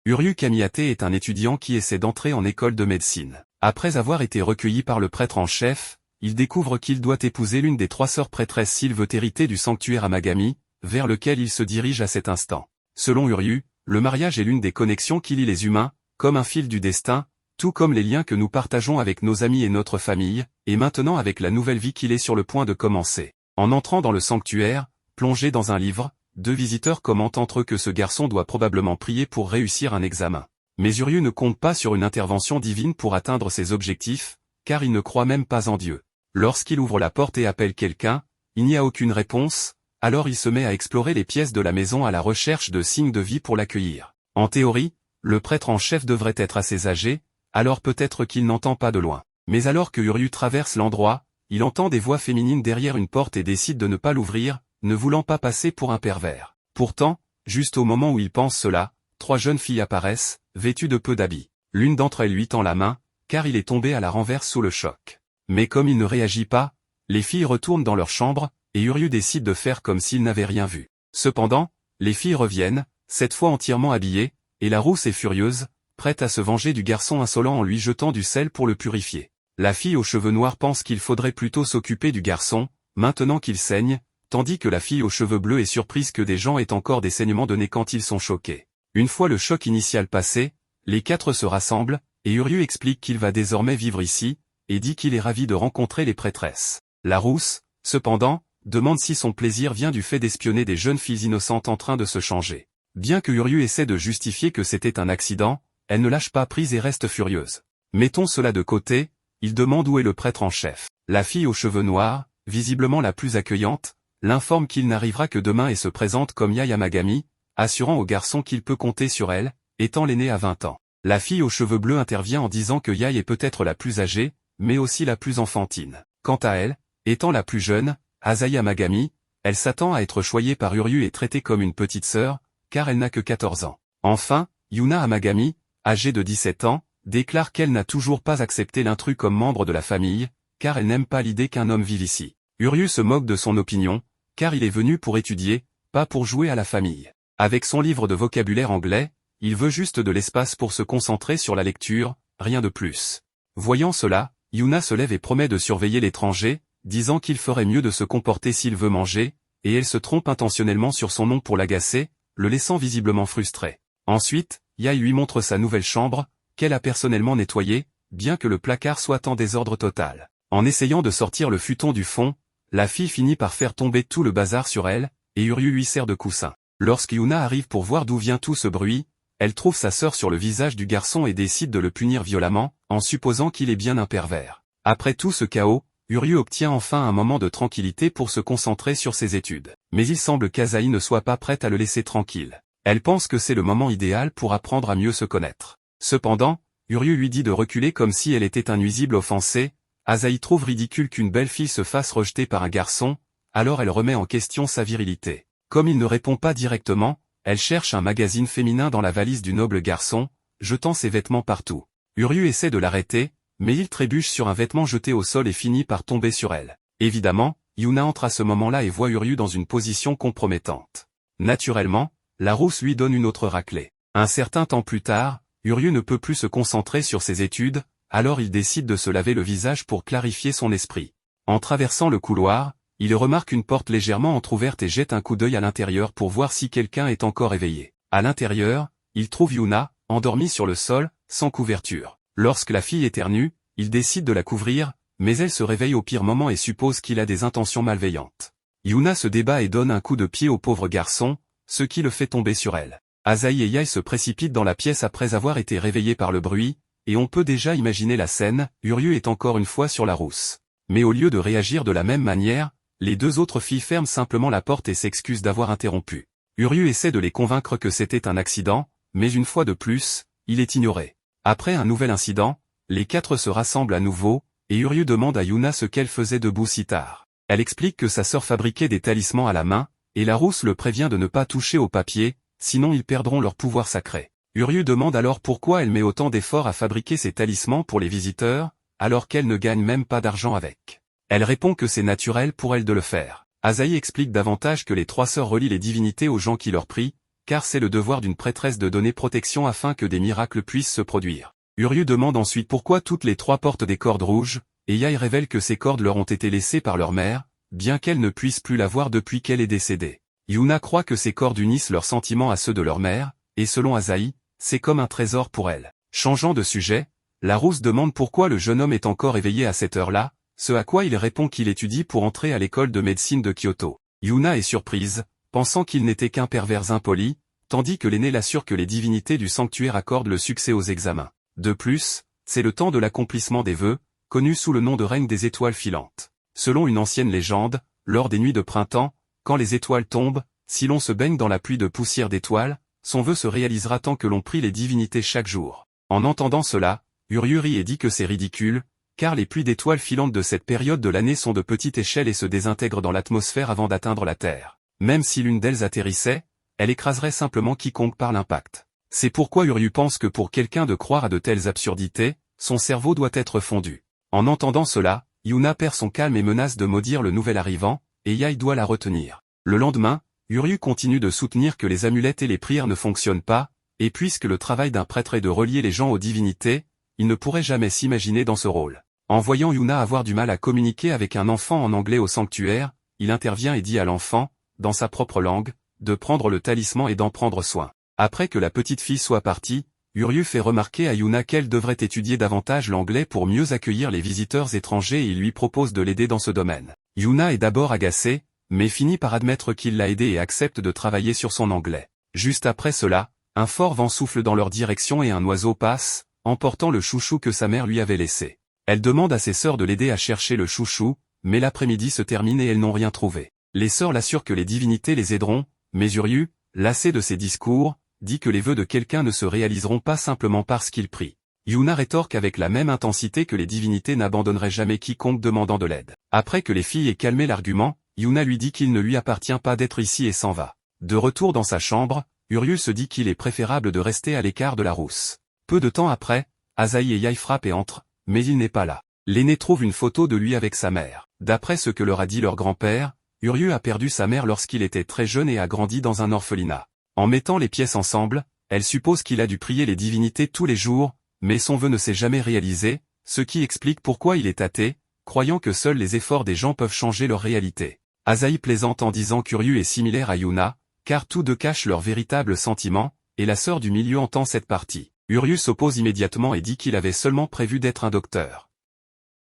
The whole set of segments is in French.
Uryu Kamiyate est un étudiant qui essaie d'entrer en école de médecine. Après avoir été recueilli par le prêtre en chef, il découvre qu'il doit épouser l'une des 3 sœurs prêtresses s'il veut hériter du sanctuaire Amagami, vers lequel il se dirige à cet instant. Selon Uryu, le mariage est l'une des connexions qui lie les humains, comme un fil du destin, tout comme les liens que nous partageons avec nos amis et notre famille, et maintenant avec la nouvelle vie qu'il est sur le point de commencer. En entrant dans le sanctuaire, plongé dans un livre, 2 visiteurs commentent entre eux que ce garçon doit probablement prier pour réussir un examen. Mais Uryu ne compte pas sur une intervention divine pour atteindre ses objectifs, car il ne croit même pas en Dieu. Lorsqu'il ouvre la porte et appelle quelqu'un, il n'y a aucune réponse, alors il se met à explorer les pièces de la maison à la recherche de signes de vie pour l'accueillir. En théorie, le prêtre en chef devrait être assez âgé, alors peut-être qu'il n'entend pas de loin. Mais alors que Uryu traverse l'endroit, il entend des voix féminines derrière une porte et décide de ne pas l'ouvrir, ne voulant pas passer pour un pervers. Pourtant, juste au moment où il pense cela, 3 jeunes filles apparaissent, vêtues de peu d'habits. L'une d'entre elles lui tend la main, car il est tombé à la renverse sous le choc. Mais comme il ne réagit pas, les filles retournent dans leur chambre, et Uryu décide de faire comme s'il n'avait rien vu. Cependant, les filles reviennent, cette fois entièrement habillées, et la rousse est furieuse, prête à se venger du garçon insolent en lui jetant du sel pour le purifier. La fille aux cheveux noirs pense qu'il faudrait plutôt s'occuper du garçon, maintenant qu'il saigne, tandis que la fille aux cheveux bleus est surprise que des gens aient encore des saignements de nez quand ils sont choqués. Une fois le choc initial passé, les 4 se rassemblent, et Uryu explique qu'il va désormais vivre ici, et dit qu'il est ravi de rencontrer les prêtresses. La rousse, cependant, demande si son plaisir vient du fait d'espionner des jeunes filles innocentes en train de se changer. Bien que Uryu essaie de justifier que c'était un accident, elle ne lâche pas prise et reste furieuse. Mettons cela de côté, il demande où est le prêtre en chef. La fille aux cheveux noirs, visiblement la plus accueillante, l'informe qu'il n'arrivera que demain et se présente comme Yae Amagami, assurant au garçon qu'il peut compter sur elle, étant l'aînée à 20 ans. La fille aux cheveux bleus intervient en disant que Yae est peut-être la plus âgée, mais aussi la plus enfantine. Quant à elle, étant la plus jeune, Asahi Amagami, elle s'attend à être choyée par Uryu et traitée comme une petite sœur, car elle n'a que 14 ans. Enfin, Yuna Amagami, âgée de 17 ans, déclare qu'elle n'a toujours pas accepté l'intrus comme membre de la famille, car elle n'aime pas l'idée qu'un homme vive ici. Uryu se moque de son opinion, car il est venu pour étudier, pas pour jouer à la famille. Avec son livre de vocabulaire anglais, il veut juste de l'espace pour se concentrer sur la lecture, rien de plus. Voyant cela, Yuna se lève et promet de surveiller l'étranger, disant qu'il ferait mieux de se comporter s'il veut manger, et elle se trompe intentionnellement sur son nom pour l'agacer, le laissant visiblement frustré. Ensuite, Yae lui montre sa nouvelle chambre, qu'elle a personnellement nettoyée, bien que le placard soit en désordre total. En essayant de sortir le futon du fond, la fille finit par faire tomber tout le bazar sur elle, et Uryu lui sert de coussin. Lorsque Yuna arrive pour voir d'où vient tout ce bruit, elle trouve sa sœur sur le visage du garçon et décide de le punir violemment, en supposant qu'il est bien un pervers. Après tout ce chaos, Uryu obtient enfin un moment de tranquillité pour se concentrer sur ses études. Mais il semble qu'Asahi ne soit pas prête à le laisser tranquille. Elle pense que c'est le moment idéal pour apprendre à mieux se connaître. Cependant, Uryu lui dit de reculer comme si elle était un nuisible offensé. Asahi trouve ridicule qu'une belle fille se fasse rejeter par un garçon, alors elle remet en question sa virilité. Comme il ne répond pas directement, elle cherche un magazine féminin dans la valise du noble garçon, jetant ses vêtements partout. Uryu essaie de l'arrêter, mais il trébuche sur un vêtement jeté au sol et finit par tomber sur elle. Évidemment, Yuna entre à ce moment-là et voit Uryu dans une position compromettante. Naturellement, la rousse lui donne une autre raclée. Un certain temps plus tard, Uryu ne peut plus se concentrer sur ses études, alors il décide de se laver le visage pour clarifier son esprit. En traversant le couloir, il remarque une porte légèrement entrouverte et jette un coup d'œil à l'intérieur pour voir si quelqu'un est encore éveillé. À l'intérieur, il trouve Yuna, endormie sur le sol, sans couverture. Lorsque la fille éternue, il décide de la couvrir, mais elle se réveille au pire moment et suppose qu'il a des intentions malveillantes. Yuna se débat et donne un coup de pied au pauvre garçon, ce qui le fait tomber sur elle. Asahi et Yae se précipitent dans la pièce après avoir été réveillés par le bruit, et on peut déjà imaginer la scène, Uryu est encore une fois sur la rousse. Mais au lieu de réagir de la même manière, les 2 autres filles ferment simplement la porte et s'excusent d'avoir interrompu. Uryu essaie de les convaincre que c'était un accident, mais une fois de plus, il est ignoré. Après un nouvel incident, les 4 se rassemblent à nouveau, et Uryu demande à Yuna ce qu'elle faisait debout si tard. Elle explique que sa sœur fabriquait des talismans à la main, et la rousse le prévient de ne pas toucher au papier, sinon ils perdront leur pouvoir sacré. Uryu demande alors pourquoi elle met autant d'efforts à fabriquer ces talismans pour les visiteurs, alors qu'elle ne gagne même pas d'argent avec. Elle répond que c'est naturel pour elle de le faire. Asahi explique davantage que les 3 sœurs relient les divinités aux gens qui leur prient, car c'est le devoir d'une prêtresse de donner protection afin que des miracles puissent se produire. Uryu demande ensuite pourquoi toutes les trois portent des cordes rouges, et Yae révèle que ces cordes leur ont été laissées par leur mère, bien qu'elle ne puisse plus la voir depuis qu'elle est décédée. Yuna croit que ces cordes unissent leurs sentiments à ceux de leur mère, et selon Asahi, c'est comme un trésor pour elle. Changeant de sujet, la rousse demande pourquoi le jeune homme est encore éveillé à cette heure-là, ce à quoi il répond qu'il étudie pour entrer à l'école de médecine de Kyoto. Yuna est surprise, pensant qu'il n'était qu'un pervers impoli, tandis que l'aîné l'assure que les divinités du sanctuaire accordent le succès aux examens. De plus, c'est le temps de l'accomplissement des vœux, connu sous le nom de règne des étoiles filantes. Selon une ancienne légende, lors des nuits de printemps, quand les étoiles tombent, si l'on se baigne dans la pluie de poussière d'étoiles, son vœu se réalisera tant que l'on prie les divinités chaque jour. En entendant cela, Uryu rit et dit que c'est ridicule, car les pluies d'étoiles filantes de cette période de l'année sont de petite échelle et se désintègrent dans l'atmosphère avant d'atteindre la Terre. Même si l'une d'elles atterrissait, elle écraserait simplement quiconque par l'impact. C'est pourquoi Uryu pense que pour quelqu'un de croire à de telles absurdités, son cerveau doit être fondu. En entendant cela, Yuna perd son calme et menace de maudire le nouvel arrivant, et Yae doit la retenir. Le lendemain, Uryu continue de soutenir que les amulettes et les prières ne fonctionnent pas, et puisque le travail d'un prêtre est de relier les gens aux divinités, il ne pourrait jamais s'imaginer dans ce rôle. En voyant Yuna avoir du mal à communiquer avec un enfant en anglais au sanctuaire, il intervient et dit à l'enfant, dans sa propre langue, de prendre le talisman et d'en prendre soin. Après que la petite fille soit partie, Uryu fait remarquer à Yuna qu'elle devrait étudier davantage l'anglais pour mieux accueillir les visiteurs étrangers et il lui propose de l'aider dans ce domaine. Yuna est d'abord agacée, mais finit par admettre qu'il l'a aidée et accepte de travailler sur son anglais. Juste après cela, un fort vent souffle dans leur direction et un oiseau passe, emportant le chouchou que sa mère lui avait laissé. Elle demande à ses sœurs de l'aider à chercher le chouchou, mais l'après-midi se termine et elles n'ont rien trouvé. Les sœurs l'assurent que les divinités les aideront, mais Uryu, lassé de ses discours, dit que les vœux de quelqu'un ne se réaliseront pas simplement parce qu'il prie. Yuna rétorque avec la même intensité que les divinités n'abandonneraient jamais quiconque demandant de l'aide. Après que les filles aient calmé l'argument, Yuna lui dit qu'il ne lui appartient pas d'être ici et s'en va. De retour dans sa chambre, Uryu se dit qu'il est préférable de rester à l'écart de la rousse. Peu de temps après, Asahi et Yae frappent et entrent, mais il n'est pas là. L'aîné trouve une photo de lui avec sa mère. D'après ce que leur a dit leur grand-père, Uryu a perdu sa mère lorsqu'il était très jeune et a grandi dans un orphelinat. En mettant les pièces ensemble, elle suppose qu'il a dû prier les divinités tous les jours, mais son vœu ne s'est jamais réalisé, ce qui explique pourquoi il est athée, croyant que seuls les efforts des gens peuvent changer leur réalité. Asahi plaisante en disant qu'Uryu est similaire à Yuna, car tous deux cachent leurs véritables sentiments, et la sœur du milieu entend cette partie. Uryu s'oppose immédiatement et dit qu'il avait seulement prévu d'être un docteur.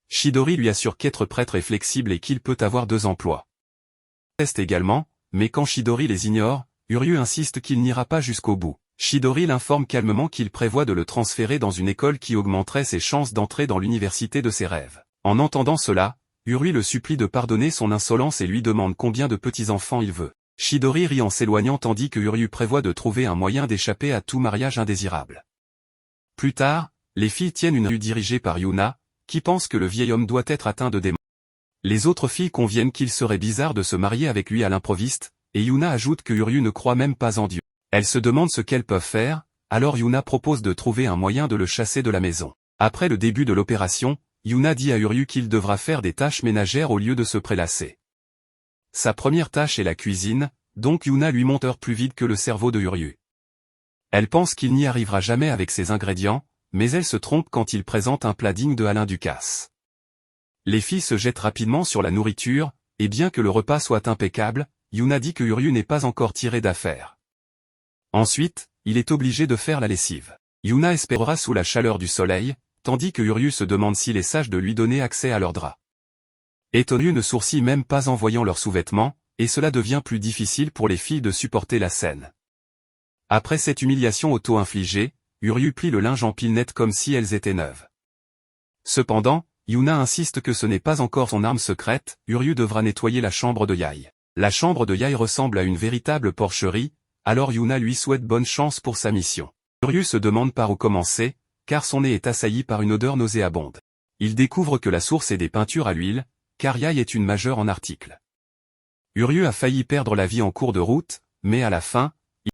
Chidori lui assure qu'être prêtre est flexible et qu'il peut avoir 2 emplois. Teste également, mais quand Chidori les ignore, Uryu insiste qu'il n'ira pas jusqu'au bout. Chidori l'informe calmement qu'il prévoit de le transférer dans une école qui augmenterait ses chances d'entrer dans l'université de ses rêves. En entendant cela, Uryu le supplie de pardonner son insolence et lui demande combien de petits-enfants il veut. Chidori rit en s'éloignant tandis que Uryu prévoit de trouver un moyen d'échapper à tout mariage indésirable. Plus tard, les filles tiennent une rue dirigée par Yuna, qui pense que le vieil homme doit être atteint de démons. Les autres filles conviennent qu'il serait bizarre de se marier avec lui à l'improviste, et Yuna ajoute que Uryu ne croit même pas en Dieu. Elles se demandent ce qu'elles peuvent faire, alors Yuna propose de trouver un moyen de le chasser de la maison. Après le début de l'opération, Yuna dit à Uryu qu'il devra faire des tâches ménagères au lieu de se prélasser. Sa première tâche est la cuisine, donc Yuna lui monte plus vite que le cerveau de Uryu. Elle pense qu'il n'y arrivera jamais avec ses ingrédients, mais elle se trompe quand il présente un plat digne de Alain Ducasse. Les filles se jettent rapidement sur la nourriture, et bien que le repas soit impeccable, Yuna dit que Uryu n'est pas encore tiré d'affaire. Ensuite, il est obligé de faire la lessive. Yuna espérera sous la chaleur du soleil, tandis que Uryu se demande s'il est sage de lui donner accès à leurs draps. Uryu ne sourcille même pas en voyant leurs sous-vêtements, et cela devient plus difficile pour les filles de supporter la scène. Après cette humiliation auto-infligée, Uryu plie le linge en piles nettes comme si elles étaient neuves. Cependant, Yuna insiste que ce n'est pas encore son arme secrète, Uryu devra nettoyer la chambre de Yae. La chambre de Yae ressemble à une véritable porcherie, alors Yuna lui souhaite bonne chance pour sa mission. Uryu se demande par où commencer, car son nez est assailli par une odeur nauséabonde. Il découvre que la source est des peintures à l'huile, car Yae est une majeure en articles. Uryu a failli perdre la vie en cours de route, mais à la fin,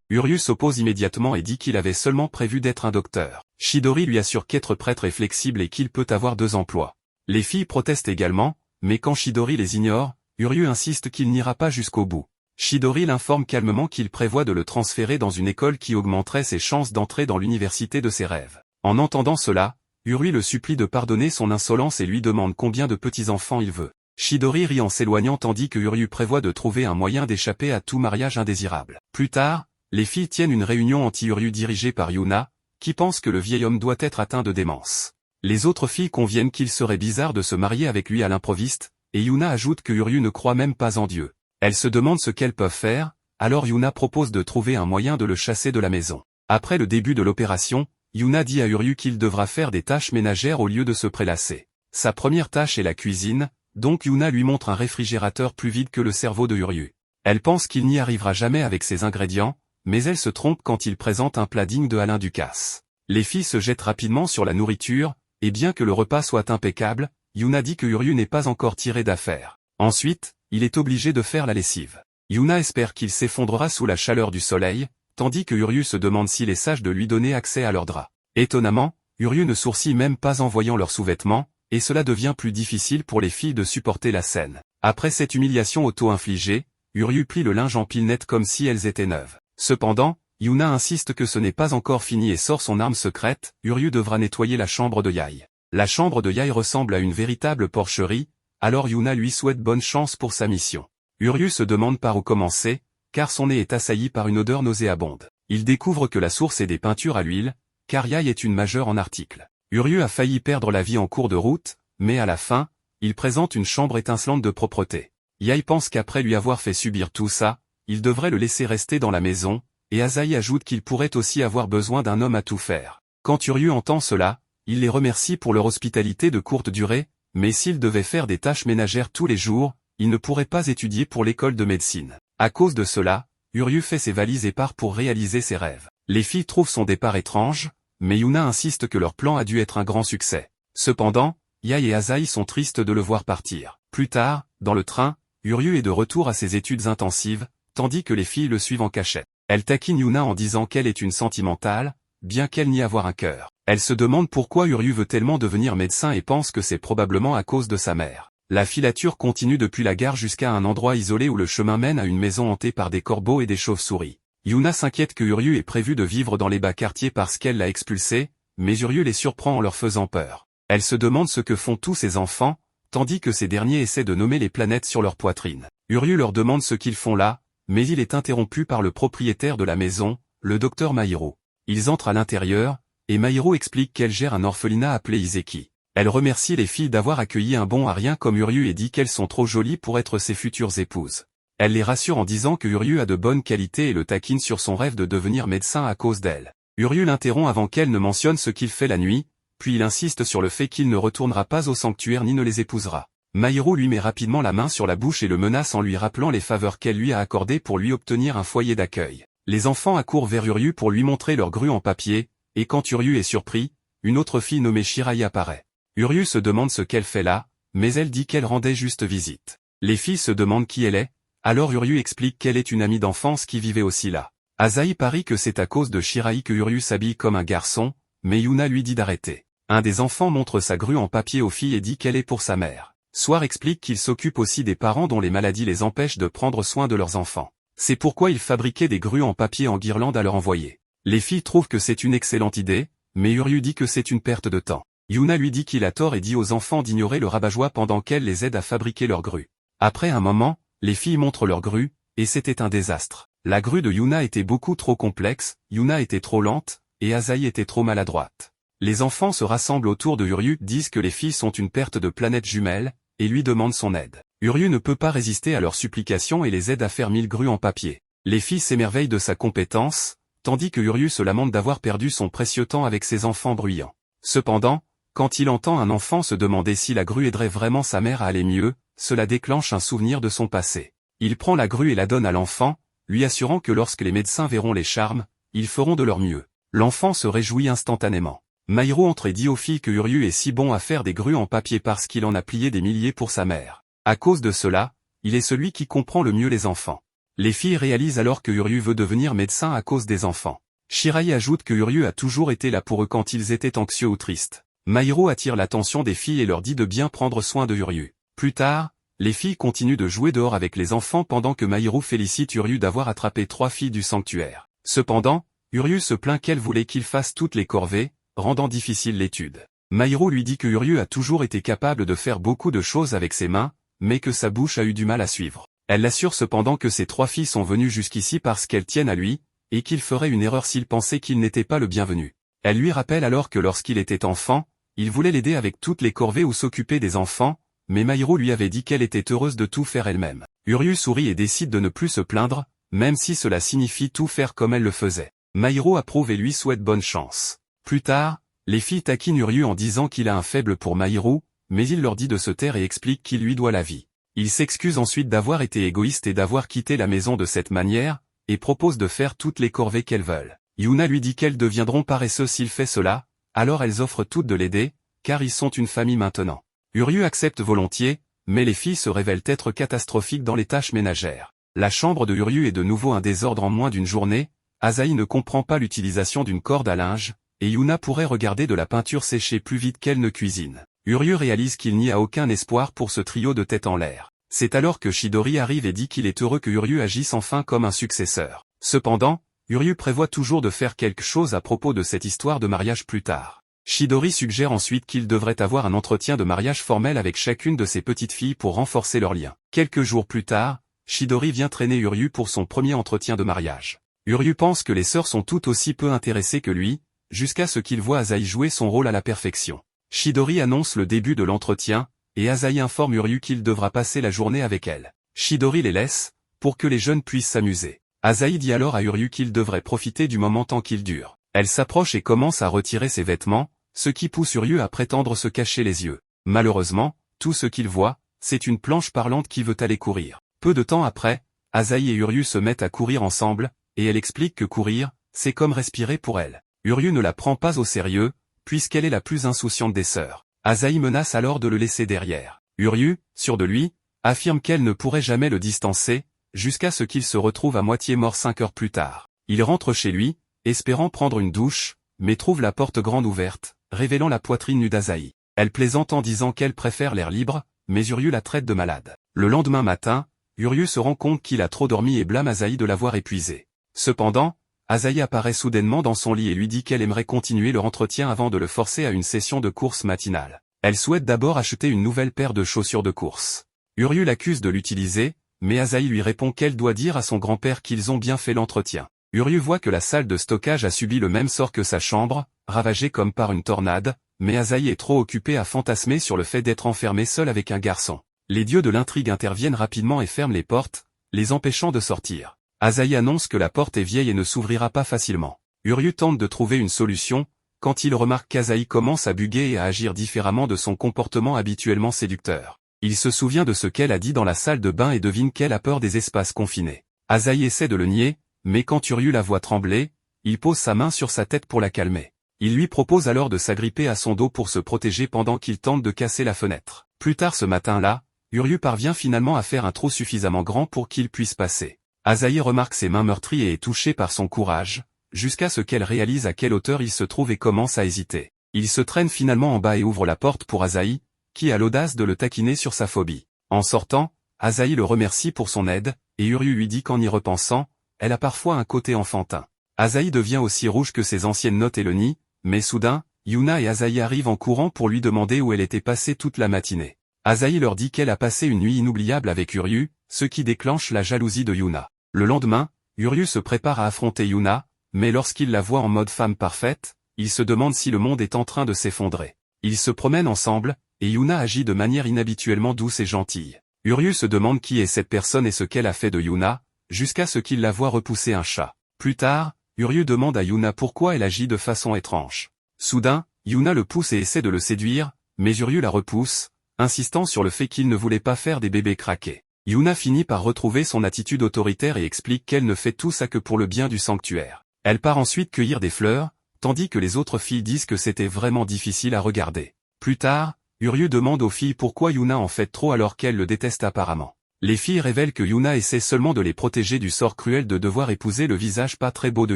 Uryu s'oppose immédiatement et dit qu'il avait seulement prévu d'être un docteur. Chidori lui assure qu'être prêtre est flexible et qu'il peut avoir 2 emplois. Les filles protestent également, mais quand Chidori les ignore, Uryu insiste qu'il n'ira pas jusqu'au bout. Chidori l'informe calmement qu'il prévoit de le transférer dans une école qui augmenterait ses chances d'entrer dans l'université de ses rêves. En entendant cela, Urui le supplie de pardonner son insolence et lui demande combien de petits-enfants il veut. Chidori rit en s'éloignant tandis que Urui prévoit de trouver un moyen d'échapper à tout mariage indésirable. Plus tard, les filles tiennent une réunion anti-Urui dirigée par Yuna, qui pense que le vieil homme doit être atteint de démence. Les autres filles conviennent qu'il serait bizarre de se marier avec lui à l'improviste, et Yuna ajoute que Urui ne croit même pas en Dieu. Elles se demandent ce qu'elles peuvent faire, alors Yuna propose de trouver un moyen de le chasser de la maison. Après le début de l'opération, Yuna dit à Urui qu'il devra faire des tâches ménagères au lieu de se prélasser. Sa première tâche est la cuisine, donc Yuna lui montre un réfrigérateur plus vide que le cerveau de Urui. Elle pense qu'il n'y arrivera jamais avec ses ingrédients, mais elle se trompe quand il présente un plat digne de Alain Ducasse. Les filles se jettent rapidement sur la nourriture, et bien que le repas soit impeccable, Yuna dit que Urui n'est pas encore tiré d'affaire. Ensuite, il est obligé de faire la lessive. Yuna espère qu'il s'effondrera sous la chaleur du soleil, tandis que Urui se demande s'il est sage de lui donner accès à leurs draps. Étonnamment, Urui ne sourcille même pas en voyant leurs sous-vêtements, et cela devient plus difficile pour les filles de supporter la scène. Après cette humiliation auto-infligée, Urui plie le linge en pile net comme si elles étaient neuves. Cependant, Yuna insiste que ce n'est pas encore fini et sort son arme secrète. Urui devra nettoyer la chambre de Yae. La chambre de Yae ressemble à une véritable porcherie, alors Yuna lui souhaite bonne chance pour sa mission. Urui se demande par où commencer, car son nez est assailli par une odeur nauséabonde. Il découvre que la source est des peintures à l'huile, car Yae est une majeure en articles. Urui a failli perdre la vie en cours de route, mais à la fin, il présente une chambre étincelante de propreté. Yae pense qu'après lui avoir fait subir tout ça, il devrait le laisser rester dans la maison, et Asahi ajoute qu'il pourrait aussi avoir besoin d'un homme à tout faire. Quand Urui entend cela, il les remercie pour leur hospitalité de courte durée, mais s'il devait faire des tâches ménagères tous les jours, il ne pourrait pas étudier pour l'école de médecine. À cause de cela, Urui fait ses valises et part pour réaliser ses rêves. Les filles trouvent son départ étrange, mais Yuna insiste que leur plan a dû être un grand succès. Cependant, Yae et Asahi sont tristes de le voir partir. Plus tard, dans le train, Urui est de retour à ses études intensives, tandis que les filles le suivent en cachette. Elle taquine Yuna en disant qu'elle est une sentimentale, bien qu'elle n'y avoir un cœur. Elle se demande pourquoi Urui veut tellement devenir médecin et pense que c'est probablement à cause de sa mère. La filature continue depuis la gare jusqu'à un endroit isolé où le chemin mène à une maison hantée par des corbeaux et des chauves-souris. Yuna s'inquiète que Urui ait prévu de vivre dans les bas quartiers parce qu'elle l'a expulsé, mais Urui les surprend en leur faisant peur. Elle se demande ce que font tous ces enfants, tandis que ces derniers essaient de nommer les planètes sur leur poitrine. Urui leur demande ce qu'ils font là, mais il est interrompu par le propriétaire de la maison, le docteur Mahiro. Ils entrent à l'intérieur, et Mahiro explique qu'elle gère un orphelinat appelé Iseki. Elle remercie les filles d'avoir accueilli un bon à rien comme Urui et dit qu'elles sont trop jolies pour être ses futures épouses. Elle les rassure en disant que Urui a de bonnes qualités et le taquine sur son rêve de devenir médecin à cause d'elle. Urui l'interrompt avant qu'elle ne mentionne ce qu'il fait la nuit, puis il insiste sur le fait qu'il ne retournera pas au sanctuaire ni ne les épousera. Mahiro lui met rapidement la main sur la bouche et le menace en lui rappelant les faveurs qu'elle lui a accordées pour lui obtenir un foyer d'accueil. Les enfants accourent vers Urui pour lui montrer leur grue en papier, et quand Urui est surpris, une autre fille nommée Shirai apparaît. Urui se demande ce qu'elle fait là, mais elle dit qu'elle rendait juste visite. Les filles se demandent qui elle est, alors Urui explique qu'elle est une amie d'enfance qui vivait aussi là. Asahi parie que c'est à cause de Shirai que Urui s'habille comme un garçon, mais Yuna lui dit d'arrêter. Un des enfants montre sa grue en papier aux filles et dit qu'elle est pour sa mère. Soir explique qu'il s'occupe aussi des parents dont les maladies les empêchent de prendre soin de leurs enfants. C'est pourquoi il fabriquait des grues en papier en guirlande à leur envoyer. Les filles trouvent que c'est une excellente idée, mais Urui dit que c'est une perte de temps. Yuna lui dit qu'il a tort et dit aux enfants d'ignorer le rabat-joie pendant qu'elle les aide à fabriquer leurs grues. Après un moment, les filles montrent leurs grues, et c'était un désastre. La grue de Yuna était beaucoup trop complexe, Yuna était trop lente, et Asahi était trop maladroite. Les enfants se rassemblent autour de Urui, disent que les filles sont une perte de planètes jumelles, et lui demandent son aide. Urui ne peut pas résister à leurs supplications et les aide à faire 1000 grues en papier. Les filles s'émerveillent de sa compétence, tandis que Urui se lamente d'avoir perdu son précieux temps avec ses enfants bruyants. Cependant, quand il entend un enfant se demander si la grue aiderait vraiment sa mère à aller mieux, cela déclenche un souvenir de son passé. Il prend la grue et la donne à l'enfant, lui assurant que lorsque les médecins verront les charmes, ils feront de leur mieux. L'enfant se réjouit instantanément. Mahiro entre et dit aux filles que Urui est si bon à faire des grues en papier parce qu'il en a plié des milliers pour sa mère. À cause de cela, il est celui qui comprend le mieux les enfants. Les filles réalisent alors que Urui veut devenir médecin à cause des enfants. Shirai ajoute que Urui a toujours été là pour eux quand ils étaient anxieux ou tristes. Mahiro attire l'attention des filles et leur dit de bien prendre soin de Urui. Plus tard, Les filles continuent de jouer dehors avec les enfants pendant que Mahiru félicite Uryu d'avoir attrapé 3 filles du sanctuaire. Cependant, Uryu se plaint qu'elle voulait qu'il fasse toutes les corvées, rendant difficile l'étude. Mahiru lui dit que Uryu a toujours été capable de faire beaucoup de choses avec ses mains, mais que sa bouche a eu du mal à suivre. Elle l'assure cependant que ces 3 filles sont venues jusqu'ici parce qu'elles tiennent à lui, et qu'il ferait une erreur s'il pensait qu'il n'était pas le bienvenu. Elle lui rappelle alors que lorsqu'il était enfant, il voulait l'aider avec toutes les corvées ou s'occuper des enfants, mais Mahiru lui avait dit qu'elle était heureuse de tout faire elle-même. Uryu sourit et décide de ne plus se plaindre, même si cela signifie tout faire comme elle le faisait. Mahiru approuve et lui souhaite bonne chance. Plus tard, les filles taquinent Uryu en disant qu'il a un faible pour Mahiru, mais il leur dit de se taire et explique qu'il lui doit la vie. Il s'excuse ensuite d'avoir été égoïste et d'avoir quitté la maison de cette manière, et propose de faire toutes les corvées qu'elles veulent. Yuna lui dit qu'elles deviendront paresseuses s'il fait cela, alors elles offrent toutes de l'aider, car ils sont une famille maintenant. Uryu accepte volontiers, mais les filles se révèlent être catastrophiques dans les tâches ménagères. La chambre de Uryu est de nouveau un désordre en moins d'une journée, Asahi ne comprend pas l'utilisation d'une corde à linge, et Yuna pourrait regarder de la peinture sécher plus vite qu'elle ne cuisine. Uryu réalise qu'il n'y a aucun espoir pour ce trio de tête en l'air. C'est alors que Chidori arrive et dit qu'il est heureux que Uryu agisse enfin comme un successeur. Cependant, Uryu prévoit toujours de faire quelque chose à propos de cette histoire de mariage plus tard. Chidori suggère ensuite qu'il devrait avoir un entretien de mariage formel avec chacune de ses petites filles pour renforcer leur lien. Quelques jours plus tard, Chidori vient traîner Uryu pour son premier entretien de mariage. Uryu pense que les sœurs sont tout aussi peu intéressées que lui, jusqu'à ce qu'il voit Asahi jouer son rôle à la perfection. Chidori annonce le début de l'entretien, et Asahi informe Uryu qu'il devra passer la journée avec elle. Chidori les laisse, pour que les jeunes puissent s'amuser. Asahi dit alors à Uryu qu'il devrait profiter du moment tant qu'il dure. Elle s'approche et commence à retirer ses vêtements, ce qui pousse Uryu à prétendre se cacher les yeux. Malheureusement, tout ce qu'il voit, c'est une planche parlante qui veut aller courir. Peu de temps après, Asahi et Uryu se mettent à courir ensemble, et elle explique que courir, c'est comme respirer pour elle. Uryu ne la prend pas au sérieux, puisqu'elle est la plus insouciante des sœurs. Asahi menace alors de le laisser derrière. Uryu, sûr de lui, affirme qu'elle ne pourrait jamais le distancer, jusqu'à ce qu'il se retrouve à moitié mort 5 heures plus tard. Il rentre chez lui, espérant prendre une douche, mais trouve la porte grande ouverte, révélant la poitrine nue d'Asahi. Elle plaisante en disant qu'elle préfère l'air libre, mais Uryu la traite de malade. Le lendemain matin, Uryu se rend compte qu'il a trop dormi et blâme Asahi de l'avoir épuisé. Cependant, Asahi apparaît soudainement dans son lit et lui dit qu'elle aimerait continuer leur entretien avant de le forcer à une session de course matinale. Elle souhaite d'abord acheter une nouvelle paire de chaussures de course. Uryu l'accuse de l'utiliser, mais Asahi lui répond qu'elle doit dire à son grand-père qu'ils ont bien fait l'entretien. Uryu voit que la salle de stockage a subi le même sort que sa chambre, ravagée comme par une tornade, mais Asahi est trop occupée à fantasmer sur le fait d'être enfermée seule avec un garçon. Les dieux de l'intrigue interviennent rapidement et ferment les portes, les empêchant de sortir. Asahi annonce que la porte est vieille et ne s'ouvrira pas facilement. Uryu tente de trouver une solution, quand il remarque qu'Asahi commence à buguer et à agir différemment de son comportement habituellement séducteur. Il se souvient de ce qu'elle a dit dans la salle de bain et devine qu'elle a peur des espaces confinés. Asahi essaie de le nier, mais quand Uryu la voit trembler, il pose sa main sur sa tête pour la calmer. Il lui propose alors de s'agripper à son dos pour se protéger pendant qu'il tente de casser la fenêtre. Plus tard ce matin-là, Uryu parvient finalement à faire un trou suffisamment grand pour qu'il puisse passer. Asahi remarque ses mains meurtries et est touchée par son courage, jusqu'à ce qu'elle réalise à quelle hauteur il se trouve et commence à hésiter. Il se traîne finalement en bas et ouvre la porte pour Asahi, qui a l'audace de le taquiner sur sa phobie. En sortant, Asahi le remercie pour son aide, et Uryu lui dit qu'en y repensant, elle a parfois un côté enfantin. Asahi devient aussi rouge que ses anciennes notes et le nient, mais soudain, Yuna et Asahi arrivent en courant pour lui demander où elle était passée toute la matinée. Asahi leur dit qu'elle a passé une nuit inoubliable avec Uryu, ce qui déclenche la jalousie de Yuna. Le lendemain, Uryu se prépare à affronter Yuna, mais lorsqu'il la voit en mode femme parfaite, il se demande si le monde est en train de s'effondrer. Ils se promènent ensemble, et Yuna agit de manière inhabituellement douce et gentille. Uryu se demande qui est cette personne et ce qu'elle a fait de Yuna, jusqu'à ce qu'il la voie repousser un chat. Plus tard, Uryu demande à Yuna pourquoi elle agit de façon étrange. Soudain, Yuna le pousse et essaie de le séduire, mais Uryu la repousse, insistant sur le fait qu'il ne voulait pas faire des bébés craqués. Yuna finit par retrouver son attitude autoritaire et explique qu'elle ne fait tout ça que pour le bien du sanctuaire. Elle part ensuite cueillir des fleurs, tandis que les autres filles disent que c'était vraiment difficile à regarder. Plus tard, Uryu demande aux filles pourquoi Yuna en fait trop alors qu'elle le déteste apparemment. Les filles révèlent que Yuna essaie seulement de les protéger du sort cruel de devoir épouser le visage pas très beau de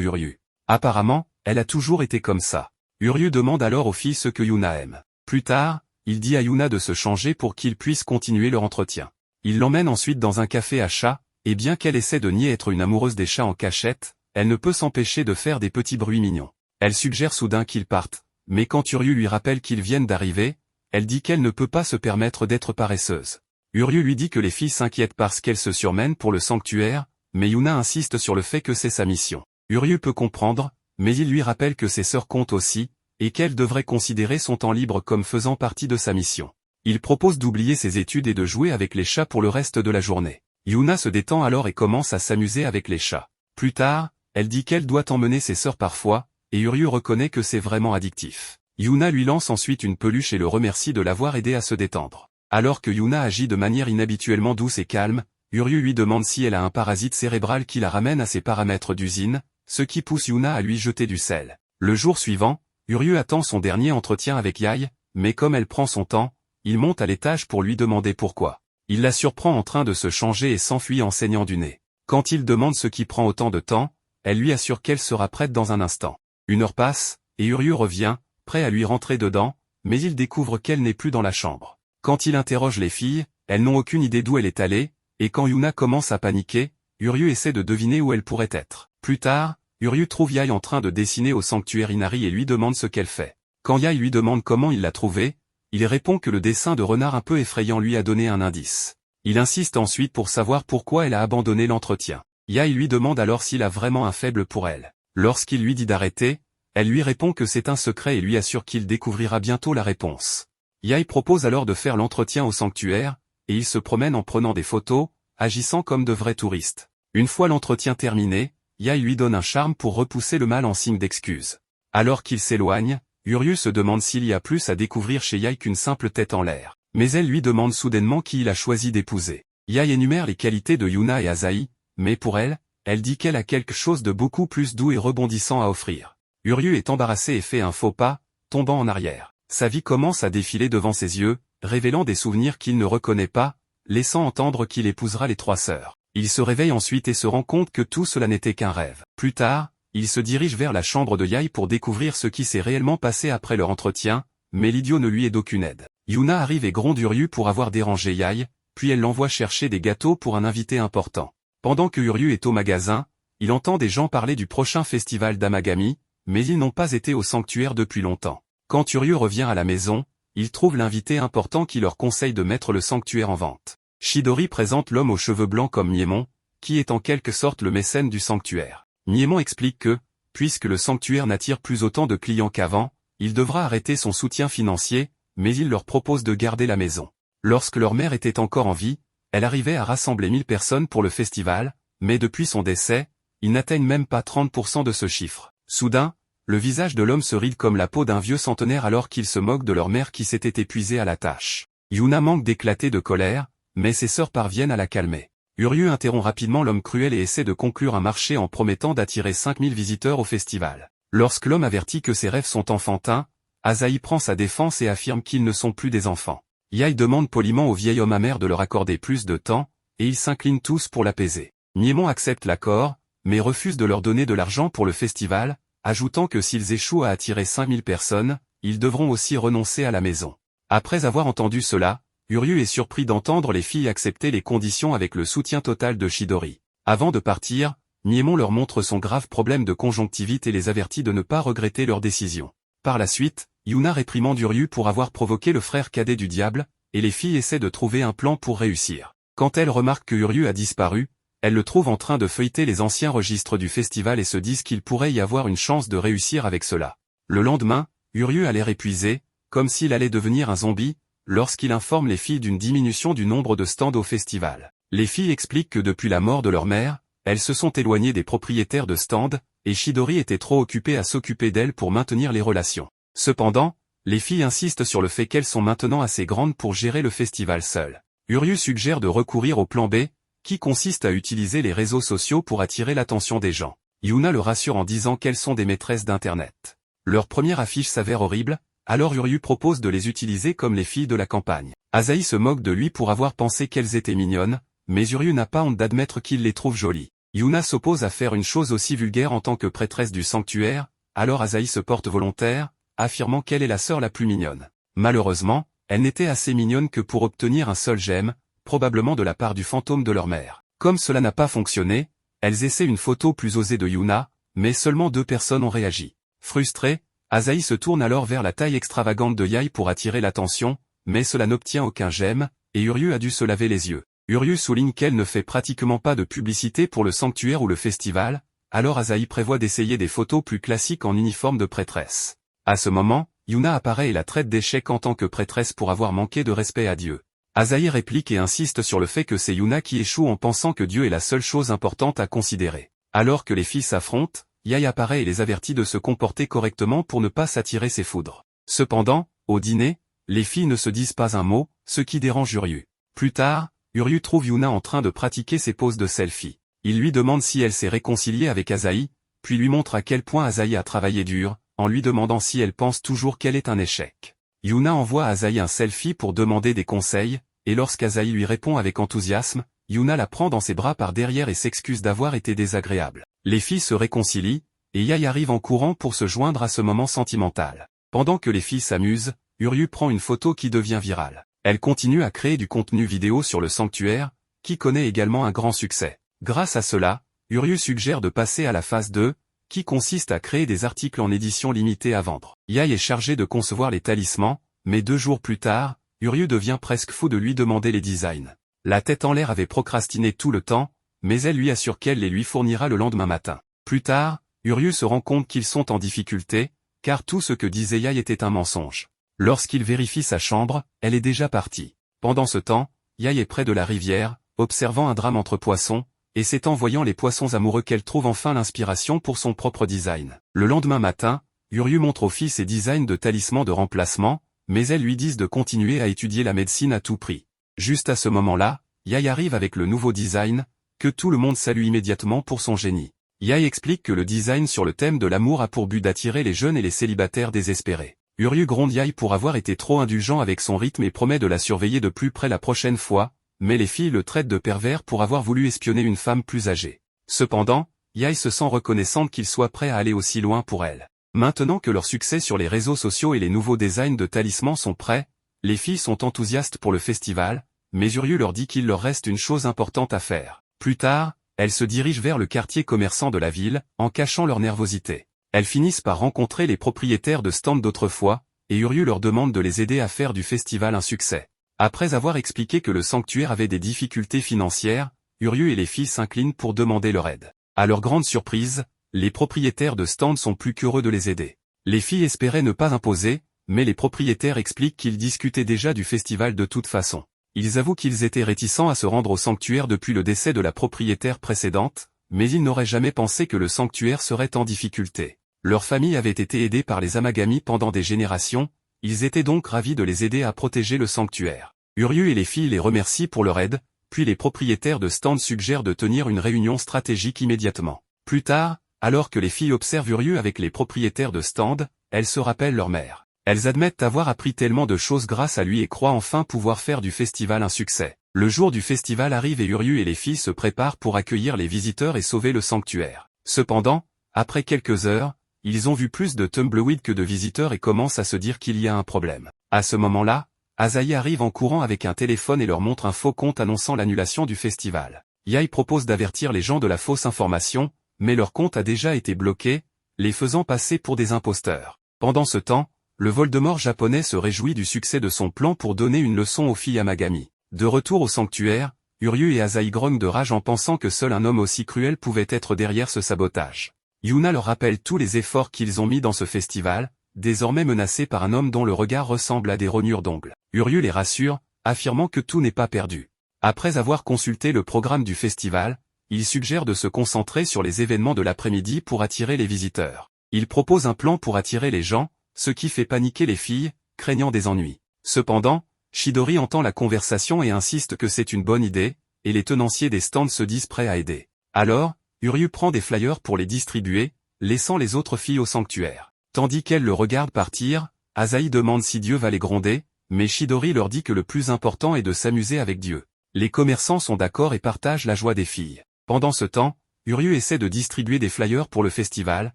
Uryu. Apparemment, elle a toujours été comme ça. Uryu demande alors aux filles ce que Yuna aime. Plus tard, il dit à Yuna de se changer pour qu'ils puissent continuer leur entretien. Il l'emmène ensuite dans un café à chats, et bien qu'elle essaie de nier être une amoureuse des chats en cachette, elle ne peut s'empêcher de faire des petits bruits mignons. Elle suggère soudain qu'ils partent, mais quand Uryu lui rappelle qu'ils viennent d'arriver, elle dit qu'elle ne peut pas se permettre d'être paresseuse. Uryu lui dit que les filles s'inquiètent parce qu'elle se surmène pour le sanctuaire, mais Yuna insiste sur le fait que c'est sa mission. Uryu peut comprendre, mais il lui rappelle que ses sœurs comptent aussi, et qu'elle devrait considérer son temps libre comme faisant partie de sa mission. Il propose d'oublier ses études et de jouer avec les chats pour le reste de la journée. Yuna se détend alors et commence à s'amuser avec les chats. Plus tard, elle dit qu'elle doit emmener ses sœurs parfois, et Uryu reconnaît que c'est vraiment addictif. Yuna lui lance ensuite une peluche et le remercie de l'avoir aidé à se détendre. Alors que Yuna agit de manière inhabituellement douce et calme, Uryu lui demande si elle a un parasite cérébral qui la ramène à ses paramètres d'usine, ce qui pousse Yuna à lui jeter du sel. Le jour suivant, Uryu attend son dernier entretien avec Yae, mais comme elle prend son temps, il monte à l'étage pour lui demander pourquoi. Il la surprend en train de se changer et s'enfuit en saignant du nez. Quand il demande ce qui prend autant de temps, elle lui assure qu'elle sera prête dans un instant. 1 heure passe, et Uryu revient, prêt à lui rentrer dedans, mais il découvre qu'elle n'est plus dans la chambre. Quand il interroge les filles, elles n'ont aucune idée d'où elle est allée, et quand Yuna commence à paniquer, Uryu essaie de deviner où elle pourrait être. Plus tard, Uryu trouve Yae en train de dessiner au sanctuaire Inari et lui demande ce qu'elle fait. Quand Yae lui demande comment il l'a trouvée, il répond que le dessin de renard un peu effrayant lui a donné un indice. Il insiste ensuite pour savoir pourquoi elle a abandonné l'entretien. Yae lui demande alors s'il a vraiment un faible pour elle. Lorsqu'il lui dit d'arrêter, elle lui répond que c'est un secret et lui assure qu'il découvrira bientôt la réponse. Yae propose alors de faire l'entretien au sanctuaire, et il se promène en prenant des photos, agissant comme de vrais touristes. Une fois l'entretien terminé, Yae lui donne un charme pour repousser le mal en signe d'excuse. Alors qu'il s'éloigne, Uryu se demande s'il y a plus à découvrir chez Yae qu'une simple tête en l'air. Mais elle lui demande soudainement qui il a choisi d'épouser. Yae énumère les qualités de Yuna et Asahi, mais pour elle, elle dit qu'elle a quelque chose de beaucoup plus doux et rebondissant à offrir. Uryu est embarrassé et fait un faux pas, tombant en arrière. Sa vie commence à défiler devant ses yeux, révélant des souvenirs qu'il ne reconnaît pas, laissant entendre qu'il épousera les 3 sœurs. Il se réveille ensuite et se rend compte que tout cela n'était qu'un rêve. Plus tard, il se dirige vers la chambre de Yae pour découvrir ce qui s'est réellement passé après leur entretien, mais l'idiot ne lui est d'aucune aide. Yuna arrive et gronde Uryu pour avoir dérangé Yae, puis elle l'envoie chercher des gâteaux pour un invité important. Pendant que Uryu est au magasin, il entend des gens parler du prochain festival d'Amagami, mais ils n'ont pas été au sanctuaire depuis longtemps. Quand Uryu revient à la maison, il trouve l'invité important qui leur conseille de mettre le sanctuaire en vente. Chidori présente l'homme aux cheveux blancs comme Miemon, qui est en quelque sorte le mécène du sanctuaire. Miemon explique que, puisque le sanctuaire n'attire plus autant de clients qu'avant, il devra arrêter son soutien financier, mais il leur propose de garder la maison. Lorsque leur mère était encore en vie, elle arrivait à rassembler 1000 personnes pour le festival, mais depuis son décès, ils n'atteignent même pas 30% de ce chiffre. Soudain, le visage de l'homme se ride comme la peau d'un vieux centenaire alors qu'il se moque de leur mère qui s'était épuisée à la tâche. Yuna manque d'éclater de colère, mais ses sœurs parviennent à la calmer. Uryu interrompt rapidement l'homme cruel et essaie de conclure un marché en promettant d'attirer 5000 visiteurs au festival. Lorsque l'homme avertit que ses rêves sont enfantins, Asahi prend sa défense et affirme qu'ils ne sont plus des enfants. Yae demande poliment au vieil homme amer de leur accorder plus de temps, et ils s'inclinent tous pour l'apaiser. Miemon accepte l'accord, mais refuse de leur donner de l'argent pour le festival, ajoutant que s'ils échouent à attirer 5000 personnes, ils devront aussi renoncer à la maison. Après avoir entendu cela, Uryu est surpris d'entendre les filles accepter les conditions avec le soutien total de Chidori. Avant de partir, Miemon leur montre son grave problème de conjonctivite et les avertit de ne pas regretter leur décision. Par la suite, Yuna réprimande Uryu pour avoir provoqué le frère cadet du diable, et les filles essaient de trouver un plan pour réussir. Quand elles remarquent que Uryu a disparu, elles le trouvent en train de feuilleter les anciens registres du festival et se disent qu'il pourrait y avoir une chance de réussir avec cela. Le lendemain, Uryu a l'air épuisé, comme s'il allait devenir un zombie, lorsqu'il informe les filles d'une diminution du nombre de stands au festival. Les filles expliquent que depuis la mort de leur mère, elles se sont éloignées des propriétaires de stands, et Chidori était trop occupée à s'occuper d'elles pour maintenir les relations. Cependant, les filles insistent sur le fait qu'elles sont maintenant assez grandes pour gérer le festival seules. Uryu suggère de recourir au plan B, qui consiste à utiliser les réseaux sociaux pour attirer l'attention des gens. Yuna le rassure en disant qu'elles sont des maîtresses d'Internet. Leur première affiche s'avère horrible, alors Uryu propose de les utiliser comme les filles de la campagne. Asahi se moque de lui pour avoir pensé qu'elles étaient mignonnes, mais Uryu n'a pas honte d'admettre qu'il les trouve jolies. Yuna s'oppose à faire une chose aussi vulgaire en tant que prêtresse du sanctuaire, alors Asahi se porte volontaire, affirmant qu'elle est la sœur la plus mignonne. Malheureusement, elle n'était assez mignonne que pour obtenir un seul j'aime, probablement de la part du fantôme de leur mère. Comme cela n'a pas fonctionné, elles essaient une photo plus osée de Yuna, mais seulement 2 personnes ont réagi. Frustrée, Asahi se tourne alors vers la taille extravagante de Yae pour attirer l'attention, mais cela n'obtient aucun j'aime, et Uryu a dû se laver les yeux. Uryu souligne qu'elle ne fait pratiquement pas de publicité pour le sanctuaire ou le festival, alors Asahi prévoit d'essayer des photos plus classiques en uniforme de prêtresse. À ce moment, Yuna apparaît et la traite d'échec en tant que prêtresse pour avoir manqué de respect à Dieu. Asahi réplique et insiste sur le fait que c'est Yuna qui échoue en pensant que Dieu est la seule chose importante à considérer. Alors que les filles s'affrontent, Yae apparaît et les avertit de se comporter correctement pour ne pas s'attirer ses foudres. Cependant, au dîner, les filles ne se disent pas un mot, ce qui dérange Uryu. Plus tard, Uryu trouve Yuna en train de pratiquer ses poses de selfie. Il lui demande si elle s'est réconciliée avec Asahi, puis lui montre à quel point Asahi a travaillé dur, en lui demandant si elle pense toujours qu'elle est un échec. Yuna envoie à Asahi un selfie pour demander des conseils, et lorsqu'Asahi lui répond avec enthousiasme, Yuna la prend dans ses bras par derrière et s'excuse d'avoir été désagréable. Les filles se réconcilient, et Yae arrive en courant pour se joindre à ce moment sentimental. Pendant que les filles s'amusent, Uryu prend une photo qui devient virale. Elle continue à créer du contenu vidéo sur le sanctuaire, qui connaît également un grand succès. Grâce à cela, Uryu suggère de passer à la phase 2, qui consiste à créer des articles en édition limitée à vendre. Yae est chargée de concevoir les talismans, mais 2 jours plus tard, Uryu devient presque fou de lui demander les designs. La tête en l'air avait procrastiné tout le temps, mais elle lui assure qu'elle les lui fournira le lendemain matin. Plus tard, Uryu se rend compte qu'ils sont en difficulté, car tout ce que disait Yae était un mensonge. Lorsqu'il vérifie sa chambre, elle est déjà partie. Pendant ce temps, Yae est près de la rivière, observant un drame entre poissons, et c'est en voyant les poissons amoureux qu'elle trouve enfin l'inspiration pour son propre design. Le lendemain matin, Uryu montre aux filles ses designs de talismans de remplacement, mais elles lui disent de continuer à étudier la médecine à tout prix. Juste à ce moment-là, Yae arrive avec le nouveau design, que tout le monde salue immédiatement pour son génie. Yae explique que le design sur le thème de l'amour a pour but d'attirer les jeunes et les célibataires désespérés. Uryu gronde Yae pour avoir été trop indulgent avec son rythme et promet de la surveiller de plus près la prochaine fois, mais les filles le traitent de pervers pour avoir voulu espionner une femme plus âgée. Cependant, Yae se sent reconnaissante qu'il soit prêt à aller aussi loin pour elle. Maintenant que leur succès sur les réseaux sociaux et les nouveaux designs de talismans sont prêts, les filles sont enthousiastes pour le festival, mais Uryu leur dit qu'il leur reste une chose importante à faire. Plus tard, elles se dirigent vers le quartier commerçant de la ville, en cachant leur nervosité. Elles finissent par rencontrer les propriétaires de stands d'autrefois, et Uryu leur demande de les aider à faire du festival un succès. Après avoir expliqué que le sanctuaire avait des difficultés financières, Uryu et les filles s'inclinent pour demander leur aide. À leur grande surprise, les propriétaires de stands sont plus qu'heureux de les aider. Les filles espéraient ne pas imposer, mais les propriétaires expliquent qu'ils discutaient déjà du festival de toute façon. Ils avouent qu'ils étaient réticents à se rendre au sanctuaire depuis le décès de la propriétaire précédente, mais ils n'auraient jamais pensé que le sanctuaire serait en difficulté. Leur famille avait été aidée par les Amagami pendant des générations, ils étaient donc ravis de les aider à protéger le sanctuaire. Uryu et les filles les remercient pour leur aide, puis les propriétaires de stands suggèrent de tenir une réunion stratégique immédiatement. Plus tard, alors que les filles observent Uryu avec les propriétaires de stands, elles se rappellent leur mère. Elles admettent avoir appris tellement de choses grâce à lui et croient enfin pouvoir faire du festival un succès. Le jour du festival arrive et Uryu et les filles se préparent pour accueillir les visiteurs et sauver le sanctuaire. Cependant, après quelques heures, ils ont vu plus de tumbleweed que de visiteurs et commencent à se dire qu'il y a un problème. À ce moment-là, Asahi arrive en courant avec un téléphone et leur montre un faux compte annonçant l'annulation du festival. Yae propose d'avertir les gens de la fausse information, mais leur compte a déjà été bloqué, les faisant passer pour des imposteurs. Pendant ce temps, le Voldemort japonais se réjouit du succès de son plan pour donner une leçon aux filles Amagami. De retour au sanctuaire, Uryu et Asahi grognent de rage en pensant que seul un homme aussi cruel pouvait être derrière ce sabotage. Yuna leur rappelle tous les efforts qu'ils ont mis dans ce festival, désormais menacés par un homme dont le regard ressemble à des rognures d'ongles. Uryu les rassure, affirmant que tout n'est pas perdu. Après avoir consulté le programme du festival, il suggère de se concentrer sur les événements de l'après-midi pour attirer les visiteurs. Il propose un plan pour attirer les gens, ce qui fait paniquer les filles, craignant des ennuis. Cependant, Chidori entend la conversation et insiste que c'est une bonne idée, et les tenanciers des stands se disent prêts à aider. Alors, Uryu prend des flyers pour les distribuer, laissant les autres filles au sanctuaire. Tandis qu'elles le regardent partir, Asahi demande si Dieu va les gronder, mais Chidori leur dit que le plus important est de s'amuser avec Dieu. Les commerçants sont d'accord et partagent la joie des filles. Pendant ce temps, Uryu essaie de distribuer des flyers pour le festival,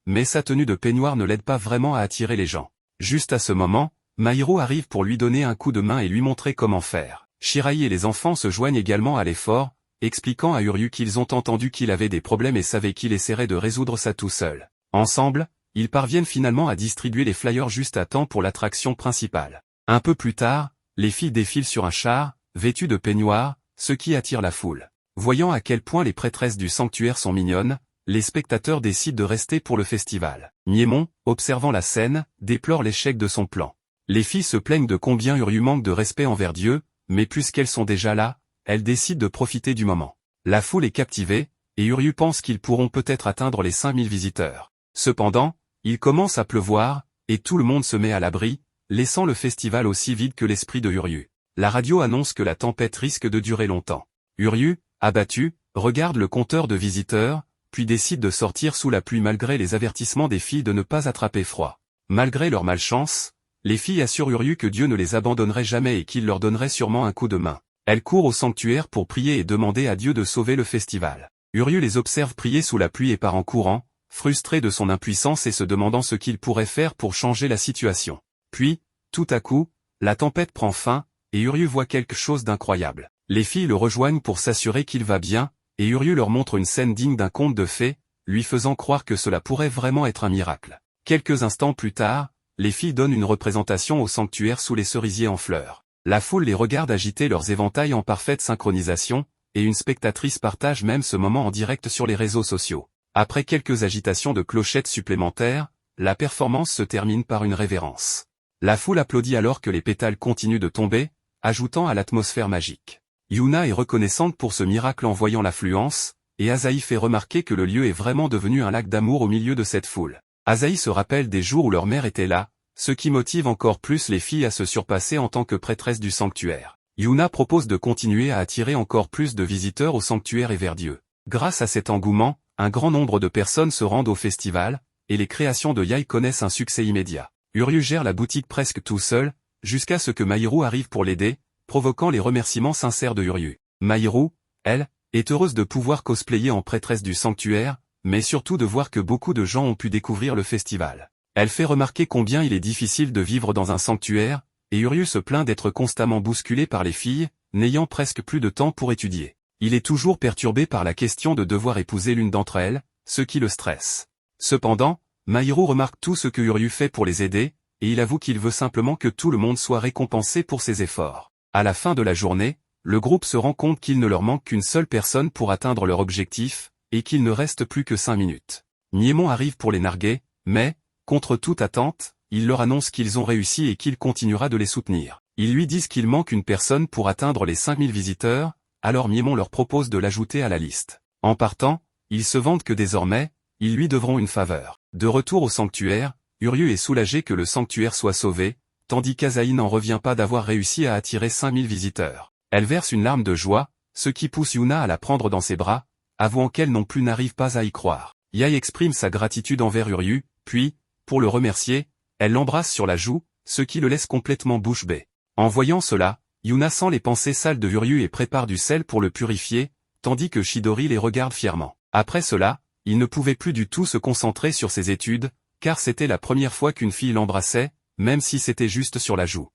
mais sa tenue de peignoir ne l'aide pas vraiment à attirer les gens. Juste à ce moment, Mairo arrive pour lui donner un coup de main et lui montrer comment faire. Shiraï et les enfants se joignent également à l'effort, expliquant à Uryu qu'ils ont entendu qu'il avait des problèmes et savaient qu'il essaierait de résoudre ça tout seul. Ensemble, ils parviennent finalement à distribuer les flyers juste à temps pour l'attraction principale. Un peu plus tard, les filles défilent sur un char, vêtues de peignoirs, ce qui attire la foule. Voyant à quel point les prêtresses du sanctuaire sont mignonnes, les spectateurs décident de rester pour le festival. Miémon, observant la scène, déplore l'échec de son plan. Les filles se plaignent de combien Uryu manque de respect envers Dieu, mais puisqu'elles sont déjà là, elles décident de profiter du moment. La foule est captivée, et Uryu pense qu'ils pourront peut-être atteindre les 5000 visiteurs. Cependant, il commence à pleuvoir, et tout le monde se met à l'abri, laissant le festival aussi vide que l'esprit de Uryu. La radio annonce que la tempête risque de durer longtemps. Uryu, abattu, regarde le compteur de visiteurs, puis décide de sortir sous la pluie malgré les avertissements des filles de ne pas attraper froid. Malgré leur malchance, les filles assurent Uryu que Dieu ne les abandonnerait jamais et qu'il leur donnerait sûrement un coup de main. Elles courent au sanctuaire pour prier et demander à Dieu de sauver le festival. Uryu les observe prier sous la pluie et part en courant, frustré de son impuissance et se demandant ce qu'il pourrait faire pour changer la situation. Puis, tout à coup, la tempête prend fin, et Uryu voit quelque chose d'incroyable. Les filles le rejoignent pour s'assurer qu'il va bien, et Uryu leur montre une scène digne d'un conte de fées, lui faisant croire que cela pourrait vraiment être un miracle. Quelques instants plus tard, les filles donnent une représentation au sanctuaire sous les cerisiers en fleurs. La foule les regarde agiter leurs éventails en parfaite synchronisation, et une spectatrice partage même ce moment en direct sur les réseaux sociaux. Après quelques agitations de clochettes supplémentaires, la performance se termine par une révérence. La foule applaudit alors que les pétales continuent de tomber, ajoutant à l'atmosphère magique. Yuna est reconnaissante pour ce miracle en voyant l'affluence, et Asahi fait remarquer que le lieu est vraiment devenu un lac d'amour au milieu de cette foule. Asahi se rappelle des jours où leur mère était là, ce qui motive encore plus les filles à se surpasser en tant que prêtresse du sanctuaire. Yuna propose de continuer à attirer encore plus de visiteurs au sanctuaire et vers Dieu. Grâce à cet engouement, un grand nombre de personnes se rendent au festival, et les créations de Yae connaissent un succès immédiat. Uryu gère la boutique presque tout seul, jusqu'à ce que Mahiru arrive pour l'aider, provoquant les remerciements sincères de Uryu. Mahiru, elle, est heureuse de pouvoir cosplayer en prêtresse du sanctuaire, mais surtout de voir que beaucoup de gens ont pu découvrir le festival. Elle fait remarquer combien il est difficile de vivre dans un sanctuaire, et Uryu se plaint d'être constamment bousculé par les filles, n'ayant presque plus de temps pour étudier. Il est toujours perturbé par la question de devoir épouser l'une d'entre elles, ce qui le stresse. Cependant, Mahiru remarque tout ce que Uryu fait pour les aider, et il avoue qu'il veut simplement que tout le monde soit récompensé pour ses efforts. À la fin de la journée, le groupe se rend compte qu'il ne leur manque qu'une seule personne pour atteindre leur objectif, et qu'il ne reste plus que 5 minutes. Miémon arrive pour les narguer, mais, contre toute attente, il leur annonce qu'ils ont réussi et qu'il continuera de les soutenir. Ils lui disent qu'il manque une personne pour atteindre les 5000 visiteurs, alors Miémon leur propose de l'ajouter à la liste. En partant, ils se vantent que désormais, ils lui devront une faveur. De retour au sanctuaire, Uryu est soulagé que le sanctuaire soit sauvé, tandis qu'Asahi n'en revient pas d'avoir réussi à attirer 5000 visiteurs. Elle verse une larme de joie, ce qui pousse Yuna à la prendre dans ses bras, avouant qu'elle non plus n'arrive pas à y croire. Yae exprime sa gratitude envers Uryu, puis, pour le remercier, elle l'embrasse sur la joue, ce qui le laisse complètement bouche bée. En voyant cela, Yuna sent les pensées sales de Uryu et prépare du sel pour le purifier, tandis que Chidori les regarde fièrement. Après cela, il ne pouvait plus du tout se concentrer sur ses études, car c'était la première fois qu'une fille l'embrassait, même si c'était juste sur la joue.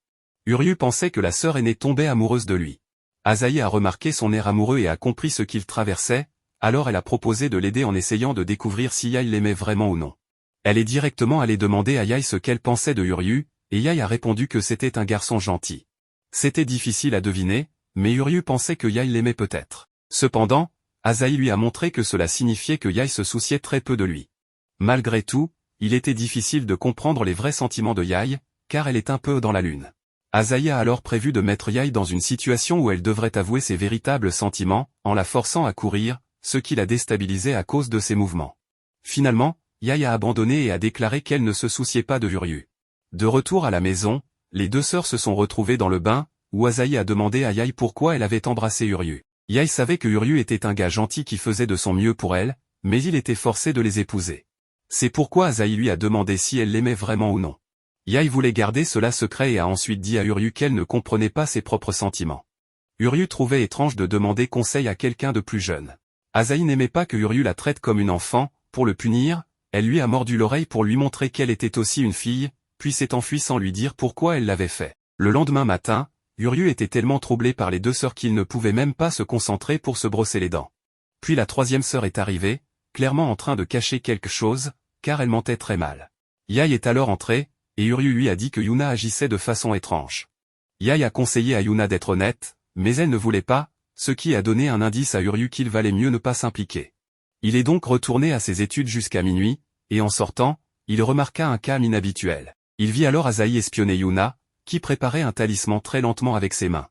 Uryu pensait que la sœur aînée tombait amoureuse de lui. Asahi a remarqué son air amoureux et a compris ce qu'il traversait, alors elle a proposé de l'aider en essayant de découvrir si Yae l'aimait vraiment ou non. Elle est directement allée demander à Yae ce qu'elle pensait de Uryu, et Yae a répondu que c'était un garçon gentil. C'était difficile à deviner, mais Uryu pensait que Yae l'aimait peut-être. Cependant, Asahi lui a montré que cela signifiait que Yae se souciait très peu de lui. Malgré tout, il était difficile de comprendre les vrais sentiments de Yae, car elle est un peu dans la lune. Asahi a alors prévu de mettre Yae dans une situation où elle devrait avouer ses véritables sentiments, en la forçant à courir, ce qui la déstabilisait à cause de ses mouvements. Finalement, Yae a abandonné et a déclaré qu'elle ne se souciait pas de Uryu. De retour à la maison, les deux sœurs se sont retrouvées dans le bain, où Asahi a demandé à Yae pourquoi elle avait embrassé Uryu. Yae savait que Uryu était un gars gentil qui faisait de son mieux pour elle, mais il était forcé de les épouser. C'est pourquoi Asahi lui a demandé si elle l'aimait vraiment ou non. Yae voulait garder cela secret et a ensuite dit à Uryu qu'elle ne comprenait pas ses propres sentiments. Uryu trouvait étrange de demander conseil à quelqu'un de plus jeune. Asahi n'aimait pas que Uryu la traite comme une enfant, pour le punir, elle lui a mordu l'oreille pour lui montrer qu'elle était aussi une fille, puis s'est enfuie sans lui dire pourquoi elle l'avait fait. Le lendemain matin, Uryu était tellement troublé par les deux sœurs qu'il ne pouvait même pas se concentrer pour se brosser les dents. Puis la troisième sœur est arrivée, clairement en train de cacher quelque chose, car elle mentait très mal. Yae est alors entrée, et Uryu lui a dit que Yuna agissait de façon étrange. Yae a conseillé à Yuna d'être honnête, mais elle ne voulait pas, ce qui a donné un indice à Uryu qu'il valait mieux ne pas s'impliquer. Il est donc retourné à ses études jusqu'à minuit, et en sortant, il remarqua un calme inhabituel. Il vit alors Asahi espionner Yuna, qui préparait un talisman très lentement avec ses mains.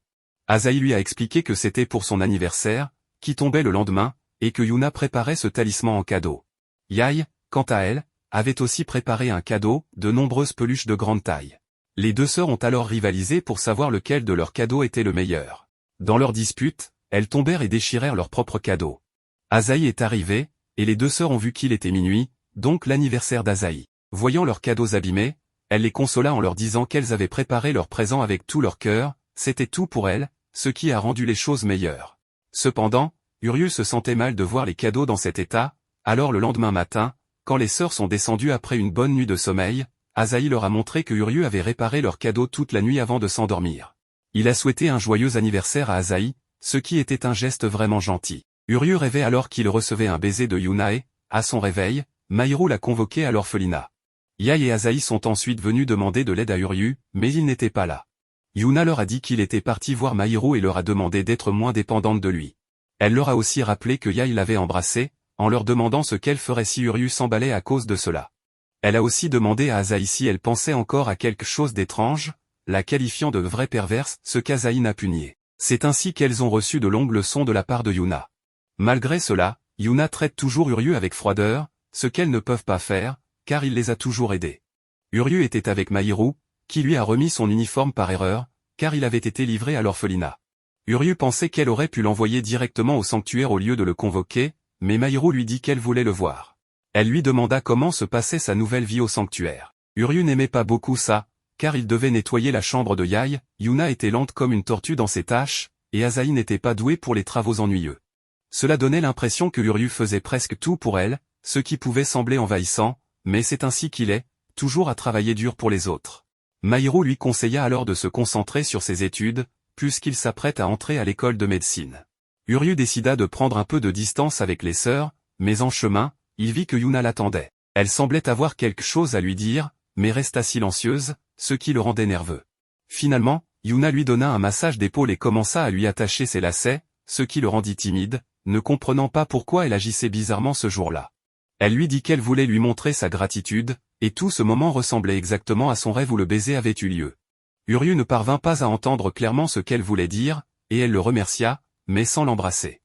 Asahi lui a expliqué que c'était pour son anniversaire, qui tombait le lendemain, et que Yuna préparait ce talisman en cadeau. Yae, quant à elle, avait aussi préparé un cadeau, de nombreuses peluches de grande taille. Les deux sœurs ont alors rivalisé pour savoir lequel de leurs cadeaux était le meilleur. Dans leur dispute, elles tombèrent et déchirèrent leurs propres cadeaux. Asahi est arrivé, et les deux sœurs ont vu qu'il était minuit, donc l'anniversaire d'Asahi. Voyant leurs cadeaux abîmés, elle les consola en leur disant qu'elles avaient préparé leur présent avec tout leur cœur, c'était tout pour elles, ce qui a rendu les choses meilleures. Cependant, Uryu se sentait mal de voir les cadeaux dans cet état, alors le lendemain matin, quand les sœurs sont descendues après une bonne nuit de sommeil, Asahi leur a montré que Uryu avait réparé leurs cadeaux toute la nuit avant de s'endormir. Il a souhaité un joyeux anniversaire à Asahi, ce qui était un geste vraiment gentil. Uryu rêvait alors qu'il recevait un baiser de Yuna et, à son réveil, Mahiru l'a convoqué à l'orphelinat. Yae et Asahi sont ensuite venus demander de l'aide à Uryu, mais il n'était pas là. Yuna leur a dit qu'il était parti voir Mahiru et leur a demandé d'être moins dépendante de lui. Elle leur a aussi rappelé que Yae l'avait embrassé, en leur demandant ce qu'elle ferait si Uryu s'emballait à cause de cela. Elle a aussi demandé à Asahi si elle pensait encore à quelque chose d'étrange, la qualifiant de vraie perverse, ce qu'Asahi n'a pu nier. C'est ainsi qu'elles ont reçu de longues leçons de la part de Yuna. Malgré cela, Yuna traite toujours Uryu avec froideur, ce qu'elles ne peuvent pas faire, car il les a toujours aidées. Uryu était avec Mahiru, qui lui a remis son uniforme par erreur, car il avait été livré à l'orphelinat. Uryu pensait qu'elle aurait pu l'envoyer directement au sanctuaire au lieu de le convoquer, mais Mahiru lui dit qu'elle voulait le voir. Elle lui demanda comment se passait sa nouvelle vie au sanctuaire. Uryu n'aimait pas beaucoup ça, car il devait nettoyer la chambre de Yae, Yuna était lente comme une tortue dans ses tâches, et Asahi n'était pas doué pour les travaux ennuyeux. Cela donnait l'impression que Uryu faisait presque tout pour elle, ce qui pouvait sembler envahissant, mais c'est ainsi qu'il est, toujours à travailler dur pour les autres. Mahiru lui conseilla alors de se concentrer sur ses études, puisqu'il s'apprête à entrer à l'école de médecine. Uryu décida de prendre un peu de distance avec les sœurs, mais en chemin, il vit que Yuna l'attendait. Elle semblait avoir quelque chose à lui dire, mais resta silencieuse, ce qui le rendait nerveux. Finalement, Yuna lui donna un massage d'épaule et commença à lui attacher ses lacets, ce qui le rendit timide, ne comprenant pas pourquoi elle agissait bizarrement ce jour-là. Elle lui dit qu'elle voulait lui montrer sa gratitude, et tout ce moment ressemblait exactement à son rêve où le baiser avait eu lieu. Uryu ne parvint pas à entendre clairement ce qu'elle voulait dire, et elle le remercia, mais sans l'embrasser.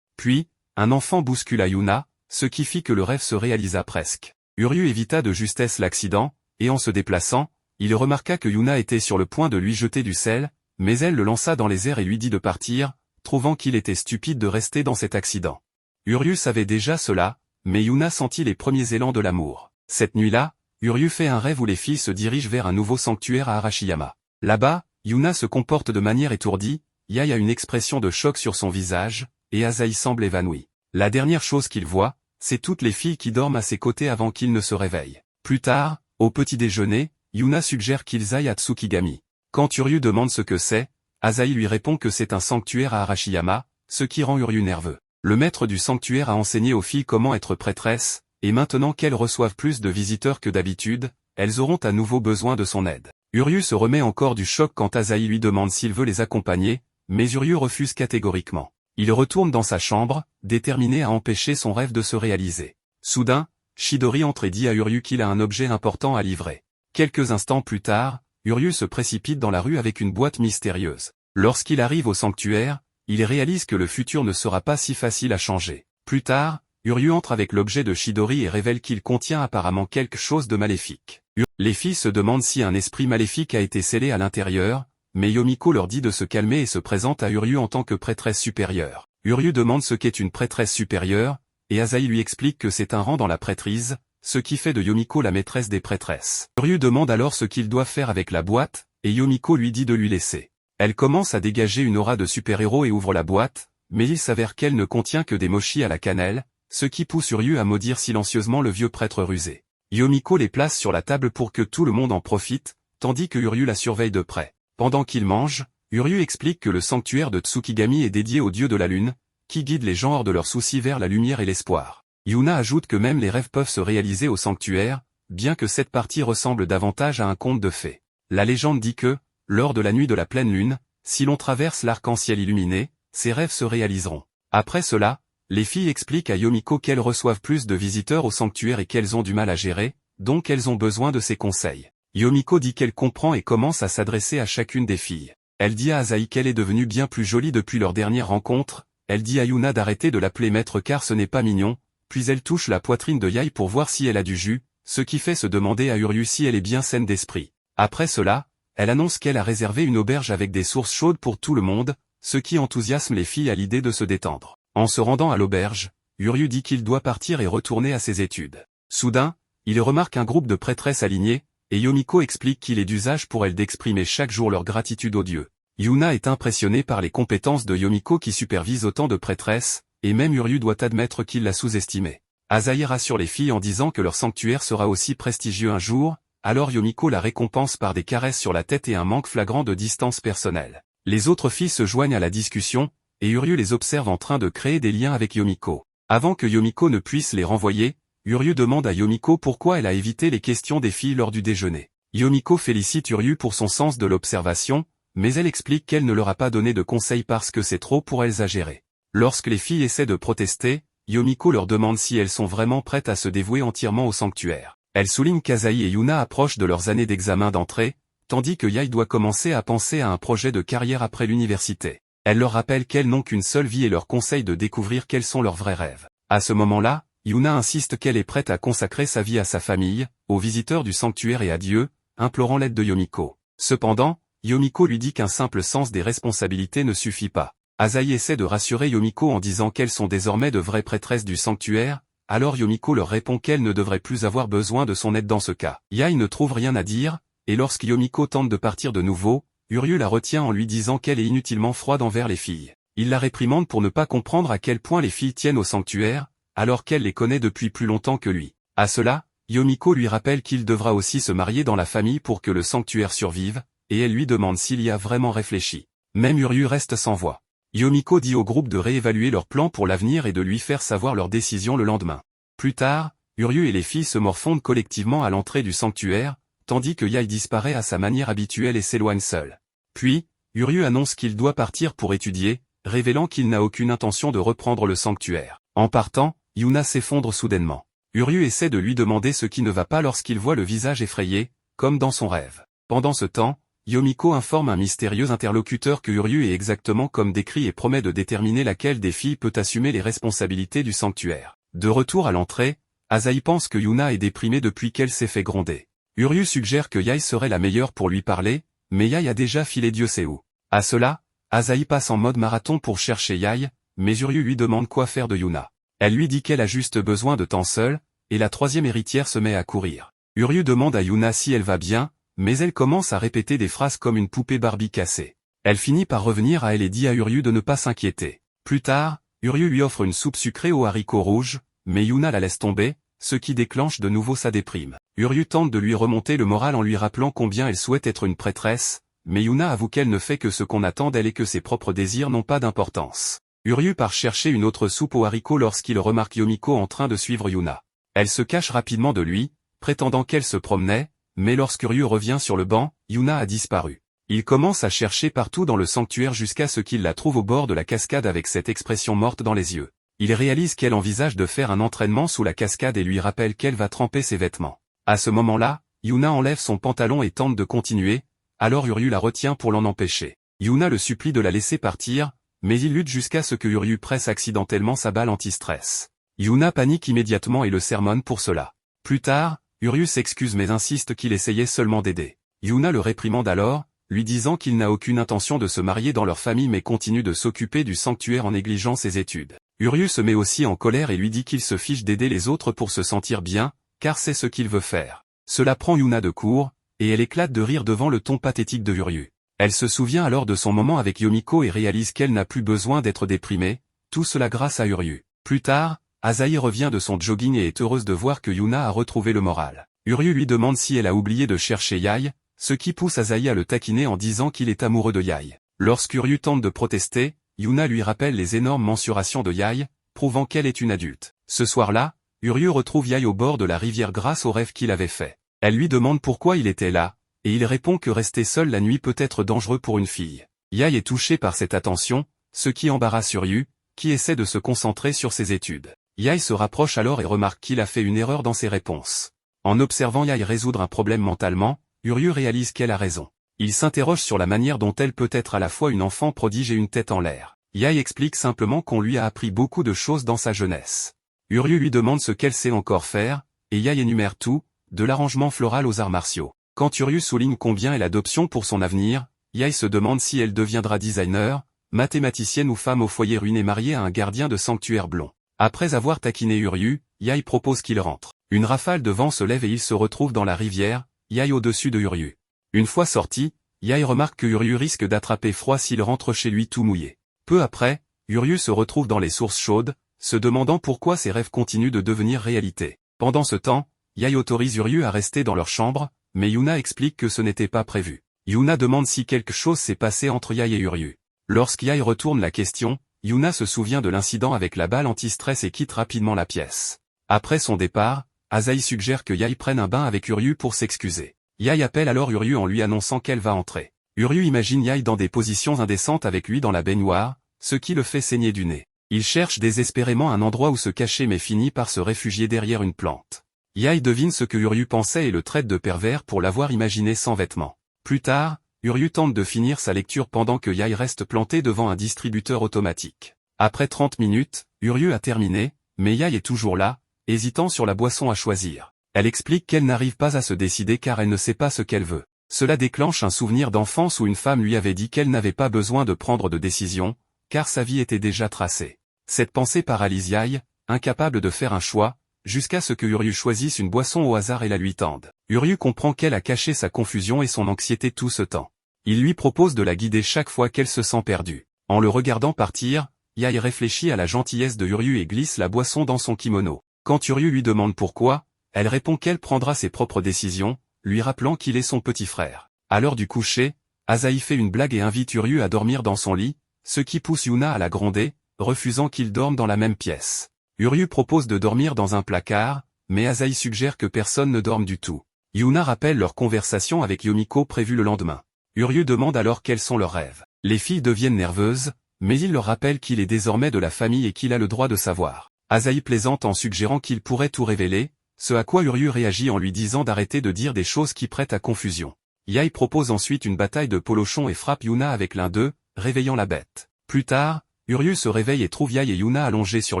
Puis, un enfant bouscula Yuna, ce qui fit que le rêve se réalisa presque. Uryu évita de justesse l'accident, et en se déplaçant, il remarqua que Yuna était sur le point de lui jeter du sel, mais elle le lança dans les airs et lui dit de partir, trouvant qu'il était stupide de rester dans cet accident. Uryu savait déjà cela, mais Yuna sentit les premiers élans de l'amour. Cette nuit-là, Uryu fait un rêve où les filles se dirigent vers un nouveau sanctuaire à Arashiyama. Là-bas, Yuna se comporte de manière étourdie, Yae a une expression de choc sur son visage, et Asahi semble évanoui. La dernière chose qu'il voit, c'est toutes les filles qui dorment à ses côtés avant qu'il ne se réveille. Plus tard, au petit déjeuner, Yuna suggère qu'ils aillent à Tsukigami. Quand Uryu demande ce que c'est, Asahi lui répond que c'est un sanctuaire à Arashiyama, ce qui rend Uryu nerveux. Le maître du sanctuaire a enseigné aux filles comment être prêtresses, et maintenant qu'elles reçoivent plus de visiteurs que d'habitude, elles auront à nouveau besoin de son aide. Uryu se remet encore du choc quand Asahi lui demande s'il veut les accompagner, mais Uryu refuse catégoriquement. Il retourne dans sa chambre, déterminé à empêcher son rêve de se réaliser. Soudain, Chidori entre et dit à Uryu qu'il a un objet important à livrer. Quelques instants plus tard, Uryu se précipite dans la rue avec une boîte mystérieuse. Lorsqu'il arrive au sanctuaire, il réalise que le futur ne sera pas si facile à changer. Plus tard, Uryu entre avec l'objet de Chidori et révèle qu'il contient apparemment quelque chose de maléfique. Les filles se demandent si un esprit maléfique a été scellé à l'intérieur, mais Yomiko leur dit de se calmer et se présente à Uryu en tant que prêtresse supérieure. Uryu demande ce qu'est une prêtresse supérieure, et Asahi lui explique que c'est un rang dans la prêtrise, ce qui fait de Yomiko la maîtresse des prêtresses. Uryu demande alors ce qu'il doit faire avec la boîte, et Yomiko lui dit de lui laisser. Elle commence à dégager une aura de super-héros et ouvre la boîte, mais il s'avère qu'elle ne contient que des mochis à la cannelle, ce qui pousse Uryu à maudire silencieusement le vieux prêtre rusé. Yomiko les place sur la table pour que tout le monde en profite, tandis que Uryu la surveille de près. Pendant qu'il mange, Uryu explique que le sanctuaire de Tsukigami est dédié au dieu de la lune, qui guide les gens hors de leurs soucis vers la lumière et l'espoir. Yuna ajoute que même les rêves peuvent se réaliser au sanctuaire, bien que cette partie ressemble davantage à un conte de fées. La légende dit que, lors de la nuit de la pleine lune, si l'on traverse l'arc-en-ciel illuminé, ces rêves se réaliseront. Après cela, les filles expliquent à Yomiko qu'elles reçoivent plus de visiteurs au sanctuaire et qu'elles ont du mal à gérer, donc elles ont besoin de ses conseils. Yomiko dit qu'elle comprend et commence à s'adresser à chacune des filles. Elle dit à Asahi qu'elle est devenue bien plus jolie depuis leur dernière rencontre, elle dit à Yuna d'arrêter de l'appeler maître car ce n'est pas mignon, puis elle touche la poitrine de Yae pour voir si elle a du jus, ce qui fait se demander à Uryu si elle est bien saine d'esprit. Après cela, elle annonce qu'elle a réservé une auberge avec des sources chaudes pour tout le monde, ce qui enthousiasme les filles à l'idée de se détendre. En se rendant à l'auberge, Uryu dit qu'il doit partir et retourner à ses études. Soudain, il remarque un groupe de prêtresses alignées, et Yomiko explique qu'il est d'usage pour elles d'exprimer chaque jour leur gratitude aux dieux. Yuna est impressionnée par les compétences de Yomiko qui supervise autant de prêtresses, et même Uryu doit admettre qu'il l'a sous-estimée. Asahi rassure les filles en disant que leur sanctuaire sera aussi prestigieux un jour, alors Yomiko la récompense par des caresses sur la tête et un manque flagrant de distance personnelle. Les autres filles se joignent à la discussion, et Uryu les observe en train de créer des liens avec Yomiko. Avant que Yomiko ne puisse les renvoyer, Uryu demande à Yomiko pourquoi elle a évité les questions des filles lors du déjeuner. Yomiko félicite Uryu pour son sens de l'observation, mais elle explique qu'elle ne leur a pas donné de conseils parce que c'est trop pour elles à gérer. Lorsque les filles essaient de protester, Yomiko leur demande si elles sont vraiment prêtes à se dévouer entièrement au sanctuaire. Elle souligne qu'Asahi et Yuna approchent de leurs années d'examen d'entrée, tandis que Yae doit commencer à penser à un projet de carrière après l'université. Elle leur rappelle qu'elles n'ont qu'une seule vie et leur conseille de découvrir quels sont leurs vrais rêves. À ce moment-là, Yuna insiste qu'elle est prête à consacrer sa vie à sa famille, aux visiteurs du sanctuaire et à Dieu, implorant l'aide de Yomiko. Cependant, Yomiko lui dit qu'un simple sens des responsabilités ne suffit pas. Asahi essaie de rassurer Yomiko en disant qu'elles sont désormais de vraies prêtresses du sanctuaire, alors Yomiko leur répond qu'elle ne devrait plus avoir besoin de son aide dans ce cas. Yae ne trouve rien à dire, et lorsque Yomiko tente de partir de nouveau, Uryu la retient en lui disant qu'elle est inutilement froide envers les filles. Il la réprimande pour ne pas comprendre à quel point les filles tiennent au sanctuaire, alors qu'elle les connaît depuis plus longtemps que lui. À cela, Yomiko lui rappelle qu'il devra aussi se marier dans la famille pour que le sanctuaire survive, et elle lui demande s'il y a vraiment réfléchi. Même Uryu reste sans voix. Yomiko dit au groupe de réévaluer leurs plans pour l'avenir et de lui faire savoir leur décision le lendemain. Plus tard, Uryu et les filles se morfondent collectivement à l'entrée du sanctuaire, tandis que Yae disparaît à sa manière habituelle et s'éloigne seul. Puis, Uryu annonce qu'il doit partir pour étudier, révélant qu'il n'a aucune intention de reprendre le sanctuaire. En partant, Yuna s'effondre soudainement. Uryu essaie de lui demander ce qui ne va pas lorsqu'il voit le visage effrayé, comme dans son rêve. Pendant ce temps, Yomiko informe un mystérieux interlocuteur que Uryu est exactement comme décrit et promet de déterminer laquelle des filles peut assumer les responsabilités du sanctuaire. De retour à l'entrée, Asahi pense que Yuna est déprimée depuis qu'elle s'est fait gronder. Uryu suggère que Yae serait la meilleure pour lui parler, mais Yae a déjà filé Dieu sait où. À cela, Asahi passe en mode marathon pour chercher Yae, mais Uryu lui demande quoi faire de Yuna. Elle lui dit qu'elle a juste besoin de temps seule, et la troisième héritière se met à courir. Uryu demande à Yuna si elle va bien, mais elle commence à répéter des phrases comme une poupée Barbie cassée. Elle finit par revenir à elle et dit à Uryu de ne pas s'inquiéter. Plus tard, Uryu lui offre une soupe sucrée aux haricots rouges, mais Yuna la laisse tomber, ce qui déclenche de nouveau sa déprime. Uryu tente de lui remonter le moral en lui rappelant combien elle souhaite être une prêtresse, mais Yuna avoue qu'elle ne fait que ce qu'on attend d'elle et que ses propres désirs n'ont pas d'importance. Uryu part chercher une autre soupe aux haricots lorsqu'il remarque Yomiko en train de suivre Yuna. Elle se cache rapidement de lui, prétendant qu'elle se promenait, mais lorsqu'Uryu revient sur le banc, Yuna a disparu. Il commence à chercher partout dans le sanctuaire jusqu'à ce qu'il la trouve au bord de la cascade avec cette expression morte dans les yeux. Il réalise qu'elle envisage de faire un entraînement sous la cascade et lui rappelle qu'elle va tremper ses vêtements. À ce moment-là, Yuna enlève son pantalon et tente de continuer, alors Uryu la retient pour l'en empêcher. Yuna le supplie de la laisser partir, mais il lutte jusqu'à ce que Uryu presse accidentellement sa balle anti-stress. Yuna panique immédiatement et le sermonne pour cela. Plus tard, Uryu s'excuse mais insiste qu'il essayait seulement d'aider. Yuna le réprimande alors, lui disant qu'il n'a aucune intention de se marier dans leur famille mais continue de s'occuper du sanctuaire en négligeant ses études. Uryu se met aussi en colère et lui dit qu'il se fiche d'aider les autres pour se sentir bien, car c'est ce qu'il veut faire. Cela prend Yuna de court, et elle éclate de rire devant le ton pathétique de Uryu. Elle se souvient alors de son moment avec Yomiko et réalise qu'elle n'a plus besoin d'être déprimée, tout cela grâce à Uryu. Plus tard, Asahi revient de son jogging et est heureuse de voir que Yuna a retrouvé le moral. Uryu lui demande si elle a oublié de chercher Yae, ce qui pousse Asahi à le taquiner en disant qu'il est amoureux de Yae. Lorsqu'Uryu tente de protester, Yuna lui rappelle les énormes mensurations de Yae, prouvant qu'elle est une adulte. Ce soir-là, Uryu retrouve Yae au bord de la rivière grâce au rêve qu'il avait fait. Elle lui demande pourquoi il était là, et il répond que rester seul la nuit peut être dangereux pour une fille. Yae est touchée par cette attention, ce qui embarrasse Uryu, qui essaie de se concentrer sur ses études. Yae se rapproche alors et remarque qu'il a fait une erreur dans ses réponses. En observant Yae résoudre un problème mentalement, Uryu réalise qu'elle a raison. Il s'interroge sur la manière dont elle peut être à la fois une enfant prodige et une tête en l'air. Yae explique simplement qu'on lui a appris beaucoup de choses dans sa jeunesse. Uryu lui demande ce qu'elle sait encore faire, et Yae énumère tout, de l'arrangement floral aux arts martiaux. Quand Uryu souligne combien elle a d'options pour son avenir, Yae se demande si elle deviendra designer, mathématicienne ou femme au foyer ruiné mariée à un gardien de sanctuaire blond. Après avoir taquiné Uryu, Yae propose qu'il rentre. Une rafale de vent se lève et il se retrouve dans la rivière, Yae au-dessus de Uryu. Une fois sorti, Yae remarque que Uryu risque d'attraper froid s'il rentre chez lui tout mouillé. Peu après, Uryu se retrouve dans les sources chaudes, se demandant pourquoi ses rêves continuent de devenir réalité. Pendant ce temps, Yae autorise Uryu à rester dans leur chambre, mais Yuna explique que ce n'était pas prévu. Yuna demande si quelque chose s'est passé entre Yae et Uryu. Lorsqu'Yae retourne la question, Yuna se souvient de l'incident avec la balle anti-stress et quitte rapidement la pièce. Après son départ, Asahi suggère que Yae prenne un bain avec Uryu pour s'excuser. Yae appelle alors Uryu en lui annonçant qu'elle va entrer. Uryu imagine Yae dans des positions indécentes avec lui dans la baignoire, ce qui le fait saigner du nez. Il cherche désespérément un endroit où se cacher mais finit par se réfugier derrière une plante. Yae devine ce que Uryu pensait et le traite de pervers pour l'avoir imaginé sans vêtements. Plus tard, Uryu tente de finir sa lecture pendant que Yae reste planté devant un distributeur automatique. Après 30 minutes, Uryu a terminé, mais Yae est toujours là, hésitant sur la boisson à choisir. Elle explique qu'elle n'arrive pas à se décider car elle ne sait pas ce qu'elle veut. Cela déclenche un souvenir d'enfance où une femme lui avait dit qu'elle n'avait pas besoin de prendre de décision, car sa vie était déjà tracée. Cette pensée paralyse Yae, incapable de faire un choix, jusqu'à ce que Uryu choisisse une boisson au hasard et la lui tende. Uryu comprend qu'elle a caché sa confusion et son anxiété tout ce temps. Il lui propose de la guider chaque fois qu'elle se sent perdue. En le regardant partir, Yae réfléchit à la gentillesse de Uryu et glisse la boisson dans son kimono. Quand Uryu lui demande pourquoi, elle répond qu'elle prendra ses propres décisions, lui rappelant qu'il est son petit frère. À l'heure du coucher, Asahi fait une blague et invite Uryu à dormir dans son lit, ce qui pousse Yuna à la gronder, refusant qu'ils dorment dans la même pièce. Uryu propose de dormir dans un placard, mais Asahi suggère que personne ne dorme du tout. Yuna rappelle leur conversation avec Yomiko prévue le lendemain. Uryu demande alors quels sont leurs rêves. Les filles deviennent nerveuses, mais il leur rappelle qu'il est désormais de la famille et qu'il a le droit de savoir. Asahi plaisante en suggérant qu'il pourrait tout révéler, ce à quoi Uryu réagit en lui disant d'arrêter de dire des choses qui prêtent à confusion. Yae propose ensuite une bataille de polochon et frappe Yuna avec l'un d'eux, réveillant la bête. Plus tard, Uryu se réveille et trouve Yae et Yuna allongées sur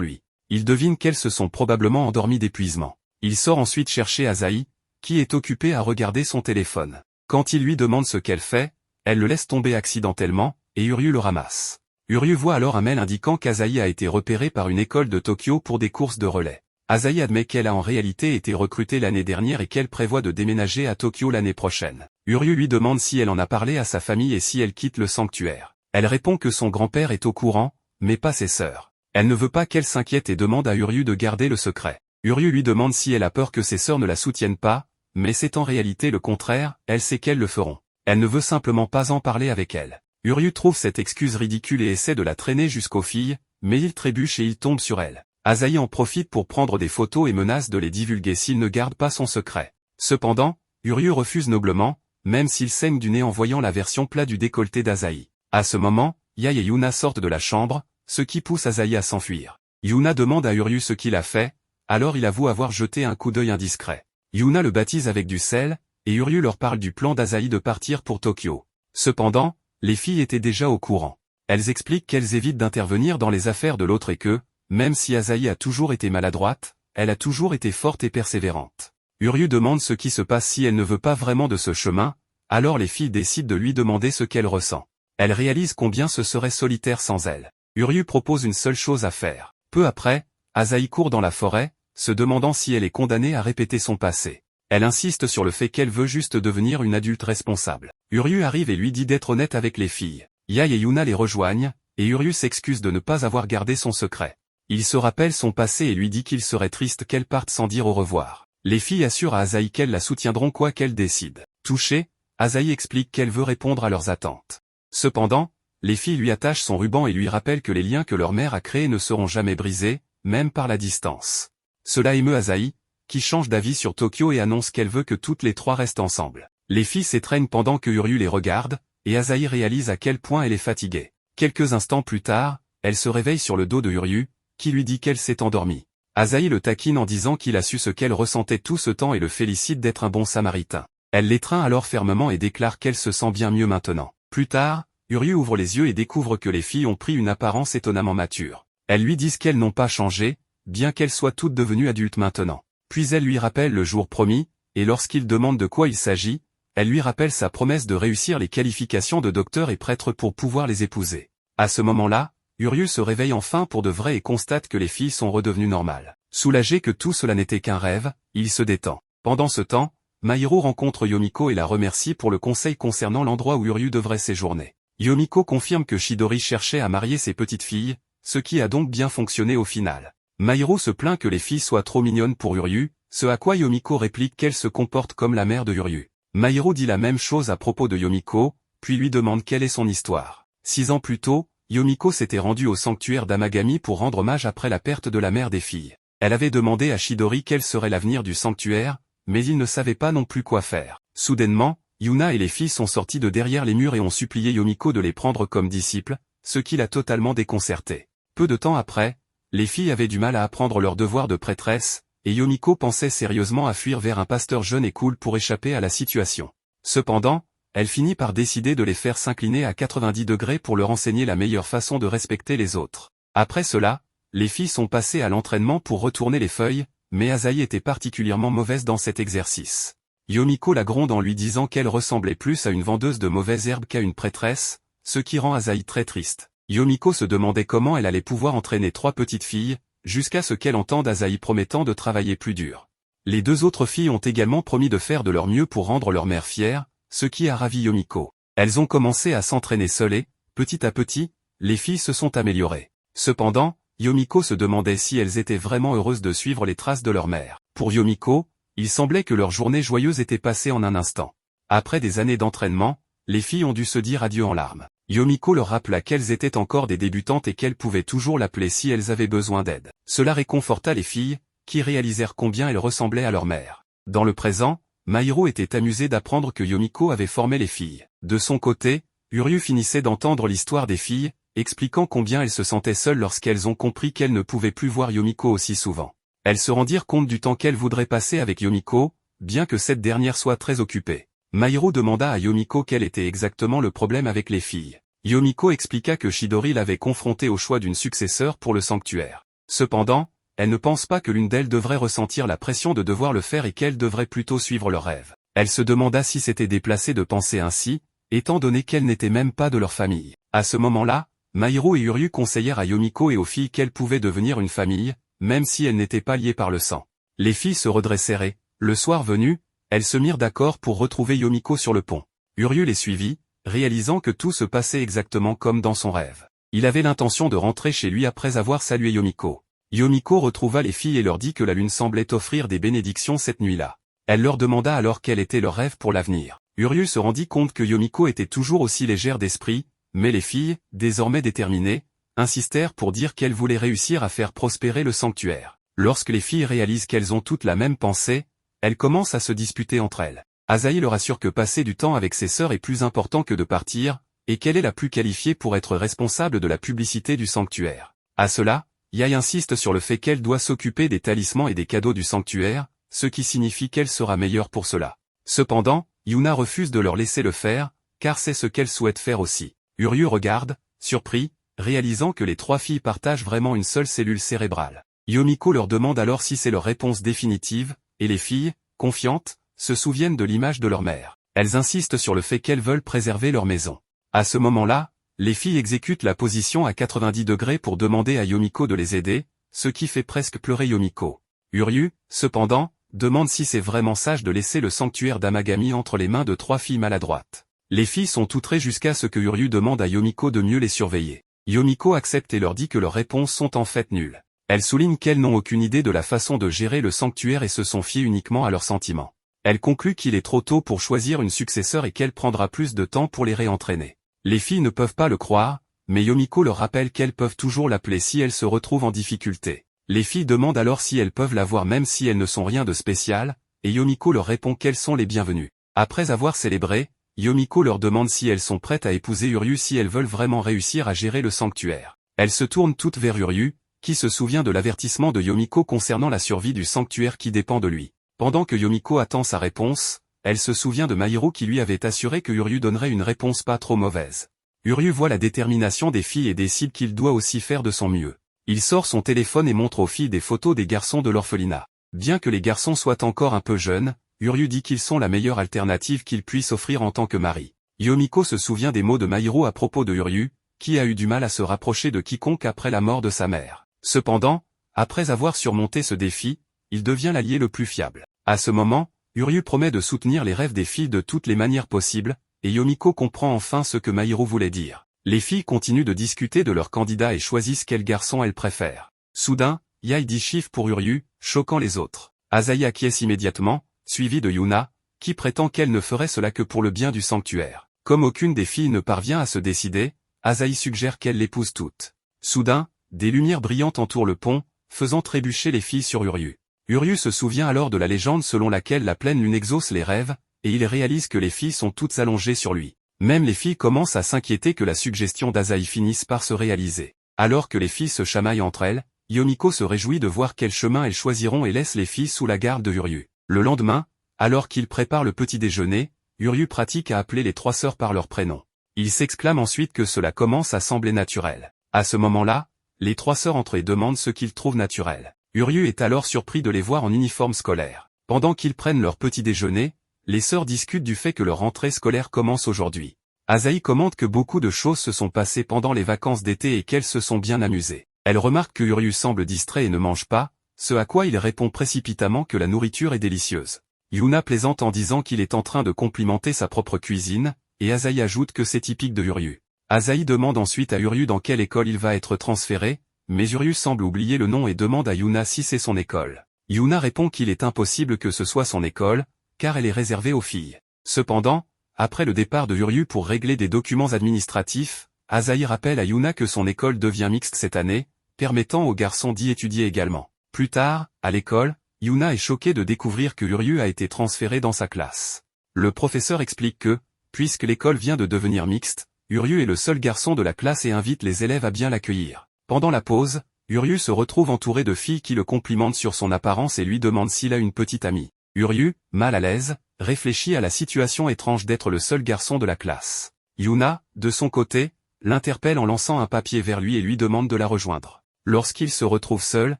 lui. Il devine qu'elles se sont probablement endormies d'épuisement. Il sort ensuite chercher Asahi, qui est occupée à regarder son téléphone. Quand il lui demande ce qu'elle fait, elle le laisse tomber accidentellement, et Uryu le ramasse. Uryu voit alors un mail indiquant qu'Asahi a été repérée par une école de Tokyo pour des courses de relais. Asahi admet qu'elle a en réalité été recrutée l'année dernière et qu'elle prévoit de déménager à Tokyo l'année prochaine. Uryu lui demande si elle en a parlé à sa famille et si elle quitte le sanctuaire. Elle répond que son grand-père est au courant, mais pas ses sœurs. Elle ne veut pas qu'elle s'inquiète et demande à Uryu de garder le secret. Uryu lui demande si elle a peur que ses sœurs ne la soutiennent pas, mais c'est en réalité le contraire, elle sait qu'elles le feront. Elle ne veut simplement pas en parler avec elle. Uryu trouve cette excuse ridicule et essaie de la traîner jusqu'aux filles, mais il trébuche et il tombe sur elle. Asahi en profite pour prendre des photos et menace de les divulguer s'il ne garde pas son secret. Cependant, Uryu refuse noblement, même s'il saigne du nez en voyant la version plat du décolleté d'Asahi. À ce moment, Yae et Yuna sortent de la chambre, ce qui pousse Asahi à s'enfuir. Yuna demande à Uryu ce qu'il a fait, alors il avoue avoir jeté un coup d'œil indiscret. Yuna le baptise avec du sel, et Uryu leur parle du plan d'Asahi de partir pour Tokyo. Cependant, les filles étaient déjà au courant. Elles expliquent qu'elles évitent d'intervenir dans les affaires de l'autre et que, même si Asahi a toujours été maladroite, elle a toujours été forte et persévérante. Uryu demande ce qui se passe si elle ne veut pas vraiment de ce chemin, alors les filles décident de lui demander ce qu'elle ressent. Elle réalise combien ce serait solitaire sans elle. Uryu propose une seule chose à faire. Peu après, Asahi court dans la forêt, se demandant si elle est condamnée à répéter son passé. Elle insiste sur le fait qu'elle veut juste devenir une adulte responsable. Uryu arrive et lui dit d'être honnête avec les filles. Yae et Yuna les rejoignent, et Uryu s'excuse de ne pas avoir gardé son secret. Il se rappelle son passé et lui dit qu'il serait triste qu'elle parte sans dire au revoir. Les filles assurent à Asahi qu'elles la soutiendront quoi qu'elle décide. Touchée, Asahi explique qu'elle veut répondre à leurs attentes. Cependant, les filles lui attachent son ruban et lui rappellent que les liens que leur mère a créés ne seront jamais brisés, même par la distance. Cela émeut Asahi, qui change d'avis sur Tokyo et annonce qu'elle veut que toutes les trois restent ensemble. Les filles s'étreignent pendant que Uryu les regarde, et Asahi réalise à quel point elle est fatiguée. Quelques instants plus tard, elle se réveille sur le dos de Uryu, qui lui dit qu'elle s'est endormie. Asahi le taquine en disant qu'il a su ce qu'elle ressentait tout ce temps et le félicite d'être un bon samaritain. Elle l'étreint alors fermement et déclare qu'elle se sent bien mieux maintenant. Plus tard, Uryu ouvre les yeux et découvre que les filles ont pris une apparence étonnamment mature. Elles lui disent qu'elles n'ont pas changé, bien qu'elles soient toutes devenues adultes maintenant. Puis elle lui rappelle le jour promis, et lorsqu'il demande de quoi il s'agit, elle lui rappelle sa promesse de réussir les qualifications de docteur et prêtre pour pouvoir les épouser. À ce moment-là, Uryu se réveille enfin pour de vrai et constate que les filles sont redevenues normales. Soulagé que tout cela n'était qu'un rêve, il se détend. Pendant ce temps, Mahiru rencontre Yomiko et la remercie pour le conseil concernant l'endroit où Uryu devrait séjourner. Yomiko confirme que Chidori cherchait à marier ses petites filles, ce qui a donc bien fonctionné au final. Mahiru se plaint que les filles soient trop mignonnes pour Uryu, ce à quoi Yomiko réplique qu'elle se comporte comme la mère de Uryu. Mahiru dit la même chose à propos de Yomiko, puis lui demande quelle est son histoire. 6 ans plus tôt, Yomiko s'était rendue au sanctuaire d'Amagami pour rendre hommage après la perte de la mère des filles. Elle avait demandé à Chidori quel serait l'avenir du sanctuaire, mais il ne savait pas non plus quoi faire. Soudainement, Yuna et les filles sont sorties de derrière les murs et ont supplié Yomiko de les prendre comme disciples, ce qui l'a totalement déconcerté. Peu de temps après, les filles avaient du mal à apprendre leur devoir de prêtresse, et Yomiko pensait sérieusement à fuir vers un pasteur jeune et cool pour échapper à la situation. Cependant, elle finit par décider de les faire s'incliner à 90 degrés pour leur enseigner la meilleure façon de respecter les autres. Après cela, les filles sont passées à l'entraînement pour retourner les feuilles, mais Asahi était particulièrement mauvaise dans cet exercice. Yomiko la gronde en lui disant qu'elle ressemblait plus à une vendeuse de mauvaises herbes qu'à une prêtresse, ce qui rend Asahi très triste. Yomiko se demandait comment elle allait pouvoir entraîner 3 petites filles, jusqu'à ce qu'elle entende Asahi promettant de travailler plus dur. Les 2 autres filles ont également promis de faire de leur mieux pour rendre leur mère fière, ce qui a ravi Yomiko. Elles ont commencé à s'entraîner seules et, petit à petit, les filles se sont améliorées. Cependant, Yomiko se demandait si elles étaient vraiment heureuses de suivre les traces de leur mère. Pour Yomiko, il semblait que leur journée joyeuse était passée en un instant. Après des années d'entraînement, les filles ont dû se dire adieu en larmes. Yomiko leur rappela qu'elles étaient encore des débutantes et qu'elles pouvaient toujours l'appeler si elles avaient besoin d'aide. Cela réconforta les filles, qui réalisèrent combien elles ressemblaient à leur mère. Dans le présent, Mahiru était amusé d'apprendre que Yomiko avait formé les filles. De son côté, Uryu finissait d'entendre l'histoire des filles, expliquant combien elles se sentaient seules lorsqu'elles ont compris qu'elles ne pouvaient plus voir Yomiko aussi souvent. Elles se rendirent compte du temps qu'elles voudraient passer avec Yomiko, bien que cette dernière soit très occupée. Mahiru demanda à Yomiko quel était exactement le problème avec les filles. Yomiko expliqua que Chidori l'avait confrontée au choix d'une successeur pour le sanctuaire. Cependant, elle ne pense pas que l'une d'elles devrait ressentir la pression de devoir le faire et qu'elle devrait plutôt suivre leur rêve. Elle se demanda si c'était déplacé de penser ainsi, étant donné qu'elle n'était même pas de leur famille. À ce moment-là, Mahiru et Uryu conseillèrent à Yomiko et aux filles qu'elles pouvaient devenir une famille, même si elles n'étaient pas liées par le sang. Les filles se redressèrent et, le soir venu, elles se mirent d'accord pour retrouver Yomiko sur le pont. Uryu les suivit, réalisant que tout se passait exactement comme dans son rêve. Il avait l'intention de rentrer chez lui après avoir salué Yomiko. Yomiko retrouva les filles et leur dit que la lune semblait offrir des bénédictions cette nuit-là. Elle leur demanda alors quel était leur rêve pour l'avenir. Uryu se rendit compte que Yomiko était toujours aussi légère d'esprit, mais les filles, désormais déterminées, insistèrent pour dire qu'elles voulaient réussir à faire prospérer le sanctuaire. Lorsque les filles réalisent qu'elles ont toutes la même pensée, elles commencent à se disputer entre elles. Asahi leur assure que passer du temps avec ses sœurs est plus important que de partir, et qu'elle est la plus qualifiée pour être responsable de la publicité du sanctuaire. À cela, Yae insiste sur le fait qu'elle doit s'occuper des talismans et des cadeaux du sanctuaire, ce qui signifie qu'elle sera meilleure pour cela. Cependant, Yuna refuse de leur laisser le faire, car c'est ce qu'elle souhaite faire aussi. Uryu regarde, surpris, réalisant que les 3 filles partagent vraiment une seule cellule cérébrale. Yomiko leur demande alors si c'est leur réponse définitive, et les filles, confiantes, se souviennent de l'image de leur mère. Elles insistent sur le fait qu'elles veulent préserver leur maison. À ce moment-là, les filles exécutent la position à 90 degrés pour demander à Yomiko de les aider, ce qui fait presque pleurer Yomiko. Uryu, cependant, demande si c'est vraiment sage de laisser le sanctuaire d'Amagami entre les mains de 3 filles maladroites. Les filles sont outrées jusqu'à ce que Uryu demande à Yomiko de mieux les surveiller. Yomiko accepte et leur dit que leurs réponses sont en fait nulles. Elle souligne qu'elles n'ont aucune idée de la façon de gérer le sanctuaire et se sont fiées uniquement à leurs sentiments. Elle conclut qu'il est trop tôt pour choisir une successeur et qu'elle prendra plus de temps pour les réentraîner. Les filles ne peuvent pas le croire, mais Yomiko leur rappelle qu'elles peuvent toujours l'appeler si elles se retrouvent en difficulté. Les filles demandent alors si elles peuvent la voir même si elles ne sont rien de spécial, et Yomiko leur répond qu'elles sont les bienvenues. Après avoir célébré, Yomiko leur demande si elles sont prêtes à épouser Uryu si elles veulent vraiment réussir à gérer le sanctuaire. Elles se tournent toutes vers Uryu, qui se souvient de l'avertissement de Yomiko concernant la survie du sanctuaire qui dépend de lui. Pendant que Yomiko attend sa réponse, elle se souvient de Mahiru qui lui avait assuré que Uryu donnerait une réponse pas trop mauvaise. Uryu voit la détermination des filles et décide qu'il doit aussi faire de son mieux. Il sort son téléphone et montre aux filles des photos des garçons de l'orphelinat. Bien que les garçons soient encore un peu jeunes, Uryu dit qu'ils sont la meilleure alternative qu'il puisse offrir en tant que mari. Yomiko se souvient des mots de Mahiru à propos de Uryu, qui a eu du mal à se rapprocher de quiconque après la mort de sa mère. Cependant, après avoir surmonté ce défi, il devient l'allié le plus fiable. À ce moment, Uryu promet de soutenir les rêves des filles de toutes les manières possibles, et Yomiko comprend enfin ce que Mahiru voulait dire. Les filles continuent de discuter de leurs candidats et choisissent quel garçon elles préfèrent. Soudain, Yae dit chiffre pour Uryu, choquant les autres. Asahi acquiesce immédiatement, suivi de Yuna, qui prétend qu'elle ne ferait cela que pour le bien du sanctuaire. Comme aucune des filles ne parvient à se décider, Asahi suggère qu'elle l'épouse toutes. Soudain, des lumières brillantes entourent le pont, faisant trébucher les filles sur Uryu. Uryu se souvient alors de la légende selon laquelle la pleine lune exauce les rêves, et il réalise que les filles sont toutes allongées sur lui. Même les filles commencent à s'inquiéter que la suggestion d'Asahi finisse par se réaliser. Alors que les filles se chamaillent entre elles, Yomiko se réjouit de voir quel chemin elles choisiront et laisse les filles sous la garde de Uryu. Le lendemain, alors qu'il prépare le petit déjeuner, Uryu pratique à appeler les trois sœurs par leur prénom. Il s'exclame ensuite que cela commence à sembler naturel. À ce moment-là, les trois sœurs entrent et demandent ce qu'ils trouvent naturel. Uryu est alors surpris de les voir en uniforme scolaire. Pendant qu'ils prennent leur petit déjeuner, les sœurs discutent du fait que leur rentrée scolaire commence aujourd'hui. Asahi commente que beaucoup de choses se sont passées pendant les vacances d'été et qu'elles se sont bien amusées. Elle remarque que Uryu semble distrait et ne mange pas, ce à quoi il répond précipitamment que la nourriture est délicieuse. Yuna plaisante en disant qu'il est en train de complimenter sa propre cuisine, et Asahi ajoute que c'est typique de Uryu. Asahi demande ensuite à Uryu dans quelle école il va être transféré, mais Uryu semble oublier le nom et demande à Yuna si c'est son école. Yuna répond qu'il est impossible que ce soit son école, car elle est réservée aux filles. Cependant, après le départ de Uryu pour régler des documents administratifs, Asahi rappelle à Yuna que son école devient mixte cette année, permettant aux garçons d'y étudier également. Plus tard, à l'école, Yuna est choquée de découvrir que Uryu a été transféré dans sa classe. Le professeur explique que, puisque l'école vient de devenir mixte, Uryu est le seul garçon de la classe et invite les élèves à bien l'accueillir. Pendant la pause, Uryu se retrouve entouré de filles qui le complimentent sur son apparence et lui demandent s'il a une petite amie. Uryu, mal à l'aise, réfléchit à la situation étrange d'être le seul garçon de la classe. Yuna, de son côté, l'interpelle en lançant un papier vers lui et lui demande de la rejoindre. Lorsqu'il se retrouve seul,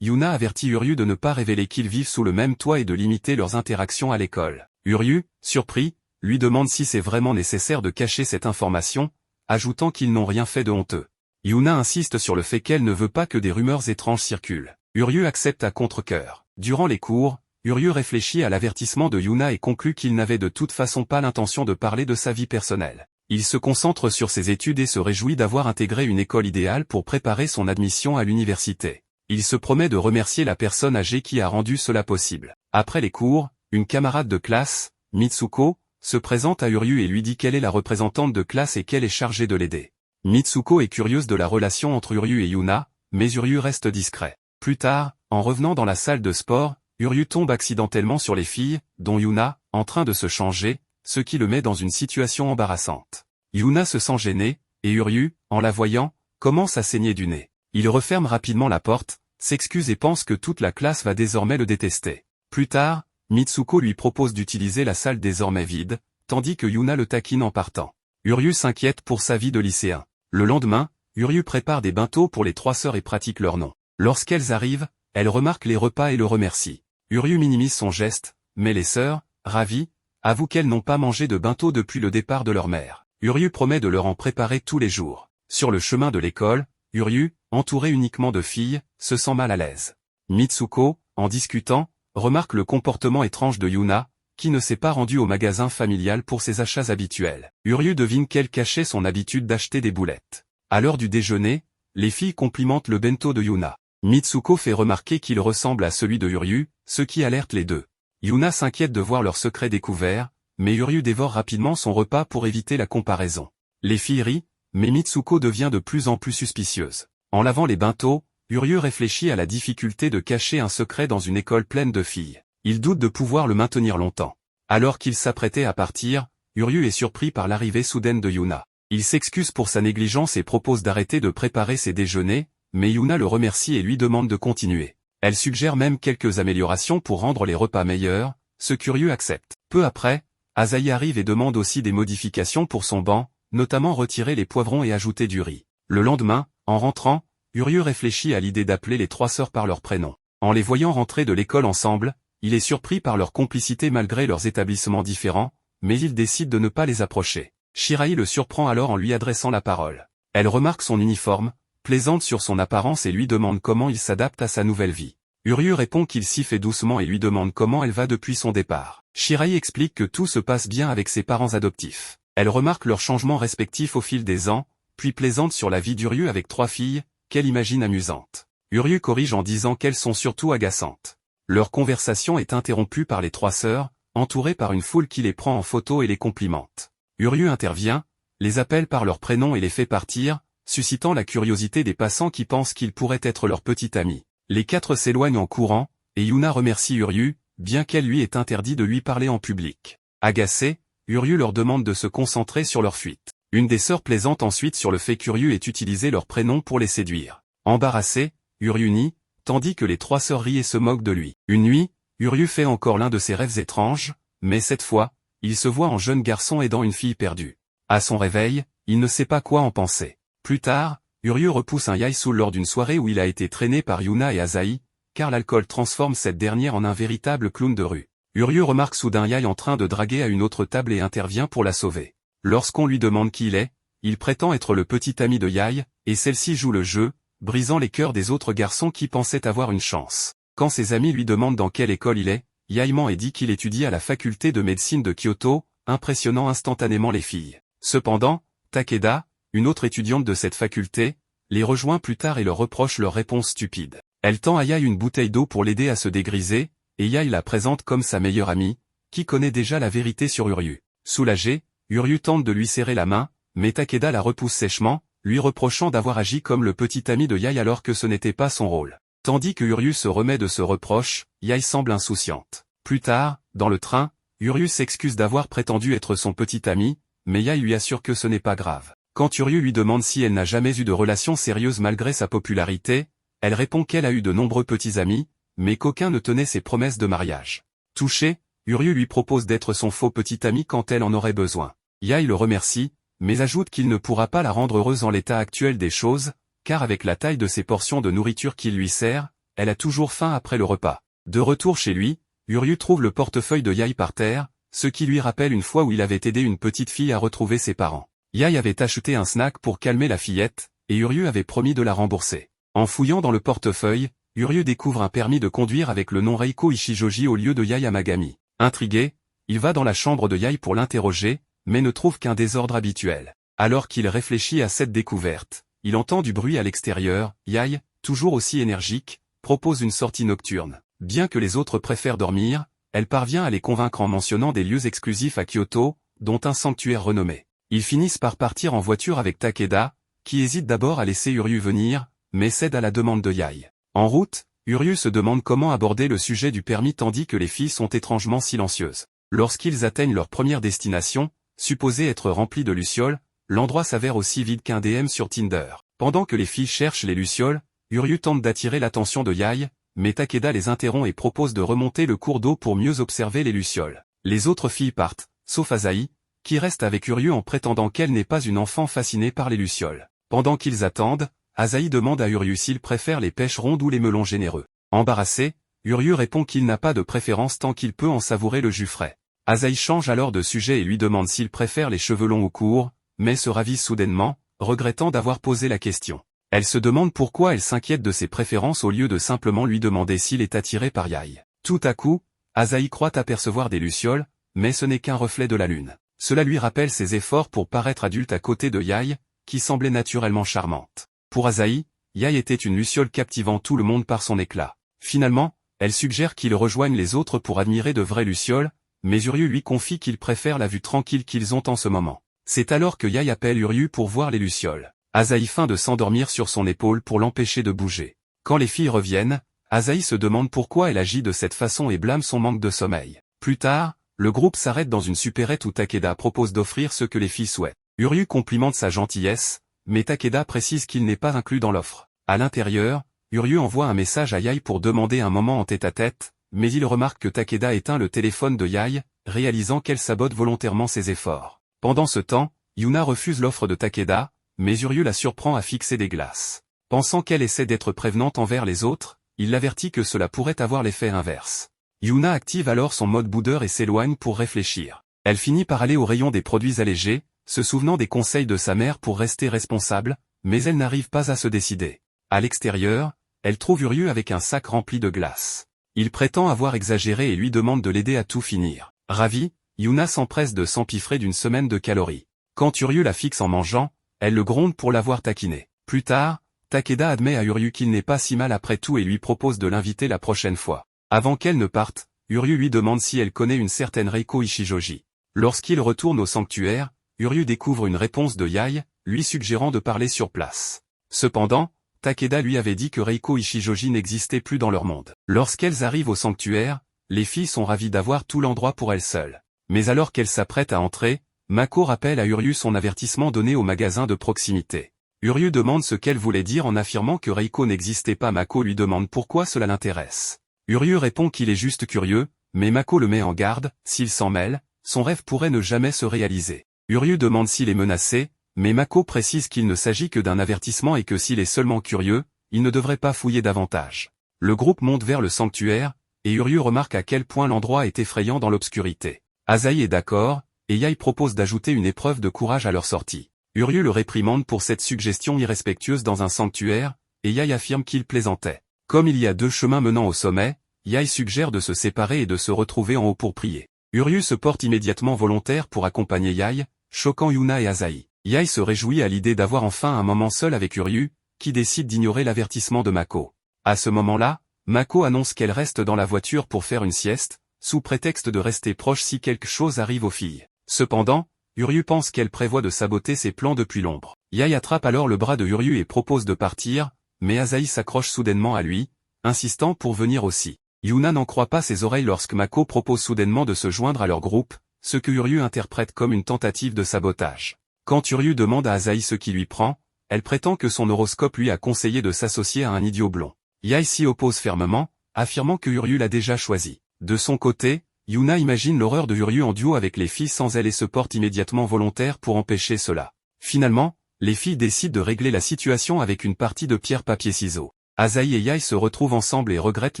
Yuna avertit Uryu de ne pas révéler qu'ils vivent sous le même toit et de limiter leurs interactions à l'école. Uryu, surpris, lui demande si c'est vraiment nécessaire de cacher cette information, ajoutant qu'ils n'ont rien fait de honteux. Yuna insiste sur le fait qu'elle ne veut pas que des rumeurs étranges circulent. Uryu accepte à contre-cœur. Durant les cours, Uryu réfléchit à l'avertissement de Yuna et conclut qu'il n'avait de toute façon pas l'intention de parler de sa vie personnelle. Il se concentre sur ses études et se réjouit d'avoir intégré une école idéale pour préparer son admission à l'université. Il se promet de remercier la personne âgée qui a rendu cela possible. Après les cours, une camarade de classe, Mitsuko, se présente à Uryu et lui dit qu'elle est la représentante de classe et qu'elle est chargée de l'aider. Mitsuko est curieuse de la relation entre Uryu et Yuna, mais Uryu reste discret. Plus tard, en revenant dans la salle de sport, Uryu tombe accidentellement sur les filles, dont Yuna, en train de se changer, ce qui le met dans une situation embarrassante. Yuna se sent gênée, et Uryu, en la voyant, commence à saigner du nez. Il referme rapidement la porte, s'excuse et pense que toute la classe va désormais le détester. Plus tard, Mitsuko lui propose d'utiliser la salle désormais vide, tandis que Yuna le taquine en partant. Uryu s'inquiète pour sa vie de lycéen. Le lendemain, Uryu prépare des bintō pour les trois sœurs et pratique leur nom. Lorsqu'elles arrivent, elle remarque les repas et le remercie. Uryu minimise son geste, mais les sœurs, ravies, avouent qu'elles n'ont pas mangé de bintō depuis le départ de leur mère. Uryu promet de leur en préparer tous les jours. Sur le chemin de l'école, Uryu, entouré uniquement de filles, se sent mal à l'aise. Mitsuko, en discutant, remarque le comportement étrange de Yuna, qui ne s'est pas rendue au magasin familial pour ses achats habituels. Uryu devine qu'elle cachait son habitude d'acheter des boulettes. À l'heure du déjeuner, les filles complimentent le bento de Yuna. Mitsuko fait remarquer qu'il ressemble à celui de Uryu, ce qui alerte les deux. Yuna s'inquiète de voir leur secret découvert, mais Uryu dévore rapidement son repas pour éviter la comparaison. Les filles rient, mais Mitsuko devient de plus en plus suspicieuse. En lavant les bintos, Uryu réfléchit à la difficulté de cacher un secret dans une école pleine de filles. Il doute de pouvoir le maintenir longtemps. Alors qu'il s'apprêtait à partir, Uryu est surpris par l'arrivée soudaine de Yuna. Il s'excuse pour sa négligence et propose d'arrêter de préparer ses déjeuners, mais Yuna le remercie et lui demande de continuer. Elle suggère même quelques améliorations pour rendre les repas meilleurs, ce qu'Uryu accepte. Peu après, Asahi arrive et demande aussi des modifications pour son banc, notamment retirer les poivrons et ajouter du riz. Le lendemain, en rentrant, Uryu réfléchit à l'idée d'appeler les trois sœurs par leur prénom. En les voyant rentrer de l'école ensemble, il est surpris par leur complicité malgré leurs établissements différents, mais il décide de ne pas les approcher. Shirai le surprend alors en lui adressant la parole. Elle remarque son uniforme, plaisante sur son apparence et lui demande comment il s'adapte à sa nouvelle vie. Uryu répond qu'il s'y fait doucement et lui demande comment elle va depuis son départ. Shirai explique que tout se passe bien avec ses parents adoptifs. Elle remarque leurs changements respectifs au fil des ans, puis plaisante sur la vie d'Uryu avec trois filles, qu'elle imagine amusantes. Uryu corrige en disant qu'elles sont surtout agaçantes. Leur conversation est interrompue par les trois sœurs, entourées par une foule qui les prend en photo et les complimente. Uryu intervient, les appelle par leur prénom et les fait partir, suscitant la curiosité des passants qui pensent qu'il pourrait être leur petit ami. Les quatre s'éloignent en courant, et Yuna remercie Uryu, bien qu'elle lui ait interdit de lui parler en public. Agacé, Uryu leur demande de se concentrer sur leur fuite. Une des sœurs plaisante ensuite sur le fait qu'Uryu ait utilisé leur prénom pour les séduire. Embarrassé, Uryu nie, tandis que les trois sœurs rient et se moquent de lui. Une nuit, Uryu fait encore l'un de ses rêves étranges, mais cette fois, il se voit en jeune garçon aidant une fille perdue. À son réveil, il ne sait pas quoi en penser. Plus tard, Uryu repousse un Yaesu lors d'une soirée où il a été traîné par Yuna et Asahi, car l'alcool transforme cette dernière en un véritable clown de rue. Uryu remarque soudain Yae en train de draguer à une autre table et intervient pour la sauver. Lorsqu'on lui demande qui il est, il prétend être le petit ami de Yae, et celle-ci joue le jeu, brisant les cœurs des autres garçons qui pensaient avoir une chance. Quand ses amis lui demandent dans quelle école il est, Yae ment et dit qu'il étudie à la faculté de médecine de Kyoto, impressionnant instantanément les filles. Cependant, Takeda, une autre étudiante de cette faculté, les rejoint plus tard et leur reproche leur réponse stupide. Elle tend à Yae une bouteille d'eau pour l'aider à se dégriser, et Yae la présente comme sa meilleure amie, qui connaît déjà la vérité sur Uryu. Soulagé, Uryu tente de lui serrer la main, mais Takeda la repousse sèchement, lui reprochant d'avoir agi comme le petit ami de Yae alors que ce n'était pas son rôle. Tandis que Uryu se remet de ce reproche, Yae semble insouciante. Plus tard, dans le train, Uryu s'excuse d'avoir prétendu être son petit ami, mais Yae lui assure que ce n'est pas grave. Quand Uryu lui demande si elle n'a jamais eu de relation sérieuse malgré sa popularité, elle répond qu'elle a eu de nombreux petits amis, mais qu'aucun ne tenait ses promesses de mariage. Touché, Uryu lui propose d'être son faux petit ami quand elle en aurait besoin. Yae le remercie, mais ajoute qu'il ne pourra pas la rendre heureuse en l'état actuel des choses, car avec la taille de ses portions de nourriture qu'il lui sert, elle a toujours faim après le repas. De retour chez lui, Uryu trouve le portefeuille de Yae par terre, ce qui lui rappelle une fois où il avait aidé une petite fille à retrouver ses parents. Yae avait acheté un snack pour calmer la fillette, et Uryu avait promis de la rembourser. En fouillant dans le portefeuille, Uryu découvre un permis de conduire avec le nom Reiko Ishijoji au lieu de Yae Amagami. Intrigué, il va dans la chambre de Yae pour l'interroger, mais ne trouve qu'un désordre habituel. Alors qu'il réfléchit à cette découverte, il entend du bruit à l'extérieur. Yae, toujours aussi énergique, propose une sortie nocturne. Bien que les autres préfèrent dormir, elle parvient à les convaincre en mentionnant des lieux exclusifs à Kyoto, dont un sanctuaire renommé. Ils finissent par partir en voiture avec Takeda, qui hésite d'abord à laisser Uryu venir, mais cède à la demande de Yae. En route, Uryu se demande comment aborder le sujet du permis tandis que les filles sont étrangement silencieuses. Lorsqu'ils atteignent leur première destination, supposée être remplie de lucioles, l'endroit s'avère aussi vide qu'un DM sur Tinder. Pendant que les filles cherchent les lucioles, Uryu tente d'attirer l'attention de Yae, mais Takeda les interrompt et propose de remonter le cours d'eau pour mieux observer les lucioles. Les autres filles partent, sauf Asahi, qui reste avec Uryu en prétendant qu'elle n'est pas une enfant fascinée par les lucioles. Pendant qu'ils attendent, Asahi demande à Uryu s'il préfère les pêches rondes ou les melons généreux. Embarrassé, Uryu répond qu'il n'a pas de préférence tant qu'il peut en savourer le jus frais. Asahi change alors de sujet et lui demande s'il préfère les cheveux longs ou courts, mais se ravise soudainement, regrettant d'avoir posé la question. Elle se demande pourquoi elle s'inquiète de ses préférences au lieu de simplement lui demander s'il est attiré par Yae. Tout à coup, Asahi croit apercevoir des lucioles, mais ce n'est qu'un reflet de la lune. Cela lui rappelle ses efforts pour paraître adulte à côté de Yae, qui semblait naturellement charmante. Pour Asahi, Yae était une luciole captivant tout le monde par son éclat. Finalement, elle suggère qu'il rejoigne les autres pour admirer de vraies lucioles, mais Uryu lui confie qu'il préfère la vue tranquille qu'ils ont en ce moment. C'est alors que Yaï appelle Uryu pour voir les lucioles. Asahi feint de s'endormir sur son épaule pour l'empêcher de bouger. Quand les filles reviennent, Asahi se demande pourquoi elle agit de cette façon et blâme son manque de sommeil. Plus tard, le groupe s'arrête dans une supérette où Takeda propose d'offrir ce que les filles souhaitent. Uryu complimente sa gentillesse, mais Takeda précise qu'il n'est pas inclus dans l'offre. À l'intérieur, Uryu envoie un message à Yaï pour demander un moment en tête-à-tête, mais il remarque que Takeda éteint le téléphone de Yaï, réalisant qu'elle sabote volontairement ses efforts. Pendant ce temps, Yuna refuse l'offre de Takeda, mais Uryu la surprend à fixer des glaces. Pensant qu'elle essaie d'être prévenante envers les autres, il l'avertit que cela pourrait avoir l'effet inverse. Yuna active alors son mode boudeur et s'éloigne pour réfléchir. Elle finit par aller au rayon des produits allégés, se souvenant des conseils de sa mère pour rester responsable, mais elle n'arrive pas à se décider. À l'extérieur, elle trouve Uryu avec un sac rempli de glace. Il prétend avoir exagéré et lui demande de l'aider à tout finir. Ravie, Yuna s'empresse de s'empiffrer d'une semaine de calories. Quand Uryu la fixe en mangeant, elle le gronde pour l'avoir taquiné. Plus tard, Takeda admet à Uryu qu'il n'est pas si mal après tout et lui propose de l'inviter la prochaine fois. Avant qu'elle ne parte, Uryu lui demande si elle connaît une certaine Reiko Ishijoji. Lorsqu'il retourne au sanctuaire, Uryu découvre une réponse de Yaï, lui suggérant de parler sur place. Cependant, Takeda lui avait dit que Reiko Ishijoji n'existait plus dans leur monde. Lorsqu'elles arrivent au sanctuaire, les filles sont ravies d'avoir tout l'endroit pour elles seules. Mais alors qu'elles s'apprêtent à entrer, Mako rappelle à Uryu son avertissement donné au magasin de proximité. Uryu demande ce qu'elle voulait dire en affirmant que Reiko n'existait pas. Mako lui demande pourquoi cela l'intéresse. Uryu répond qu'il est juste curieux, mais Mako le met en garde, s'il s'en mêle, son rêve pourrait ne jamais se réaliser. Uryu demande s'il est menacé, mais Mako précise qu'il ne s'agit que d'un avertissement et que s'il est seulement curieux, il ne devrait pas fouiller davantage. Le groupe monte vers le sanctuaire, et Uryu remarque à quel point l'endroit est effrayant dans l'obscurité. Asahi est d'accord, et Yaï propose d'ajouter une épreuve de courage à leur sortie. Uryu le réprimande pour cette suggestion irrespectueuse dans un sanctuaire, et Yaï affirme qu'il plaisantait. Comme il y a deux chemins menant au sommet, Yaï suggère de se séparer et de se retrouver en haut pour prier. Uryu se porte immédiatement volontaire pour accompagner Yaï, choquant Yuna et Asahi. Yaï se réjouit à l'idée d'avoir enfin un moment seul avec Uryu, qui décide d'ignorer l'avertissement de Mako. À ce moment-là, Mako annonce qu'elle reste dans la voiture pour faire une sieste, sous prétexte de rester proche si quelque chose arrive aux filles. Cependant, Uryu pense qu'elle prévoit de saboter ses plans depuis l'ombre. Yaï attrape alors le bras de Uryu et propose de partir, mais Asahi s'accroche soudainement à lui, insistant pour venir aussi. Yuna n'en croit pas ses oreilles lorsque Mako propose soudainement de se joindre à leur groupe, ce que Uryu interprète comme une tentative de sabotage. Quand Uryu demande à Asahi ce qui lui prend, elle prétend que son horoscope lui a conseillé de s'associer à un idiot blond. Yaï s'y oppose fermement, affirmant que Uryu l'a déjà choisi. De son côté, Yuna imagine l'horreur de Uryu en duo avec les filles sans elle et se porte immédiatement volontaire pour empêcher cela. Finalement, les filles décident de régler la situation avec une partie de pierre-papier-ciseaux. Asahi et Yaï se retrouvent ensemble et regrettent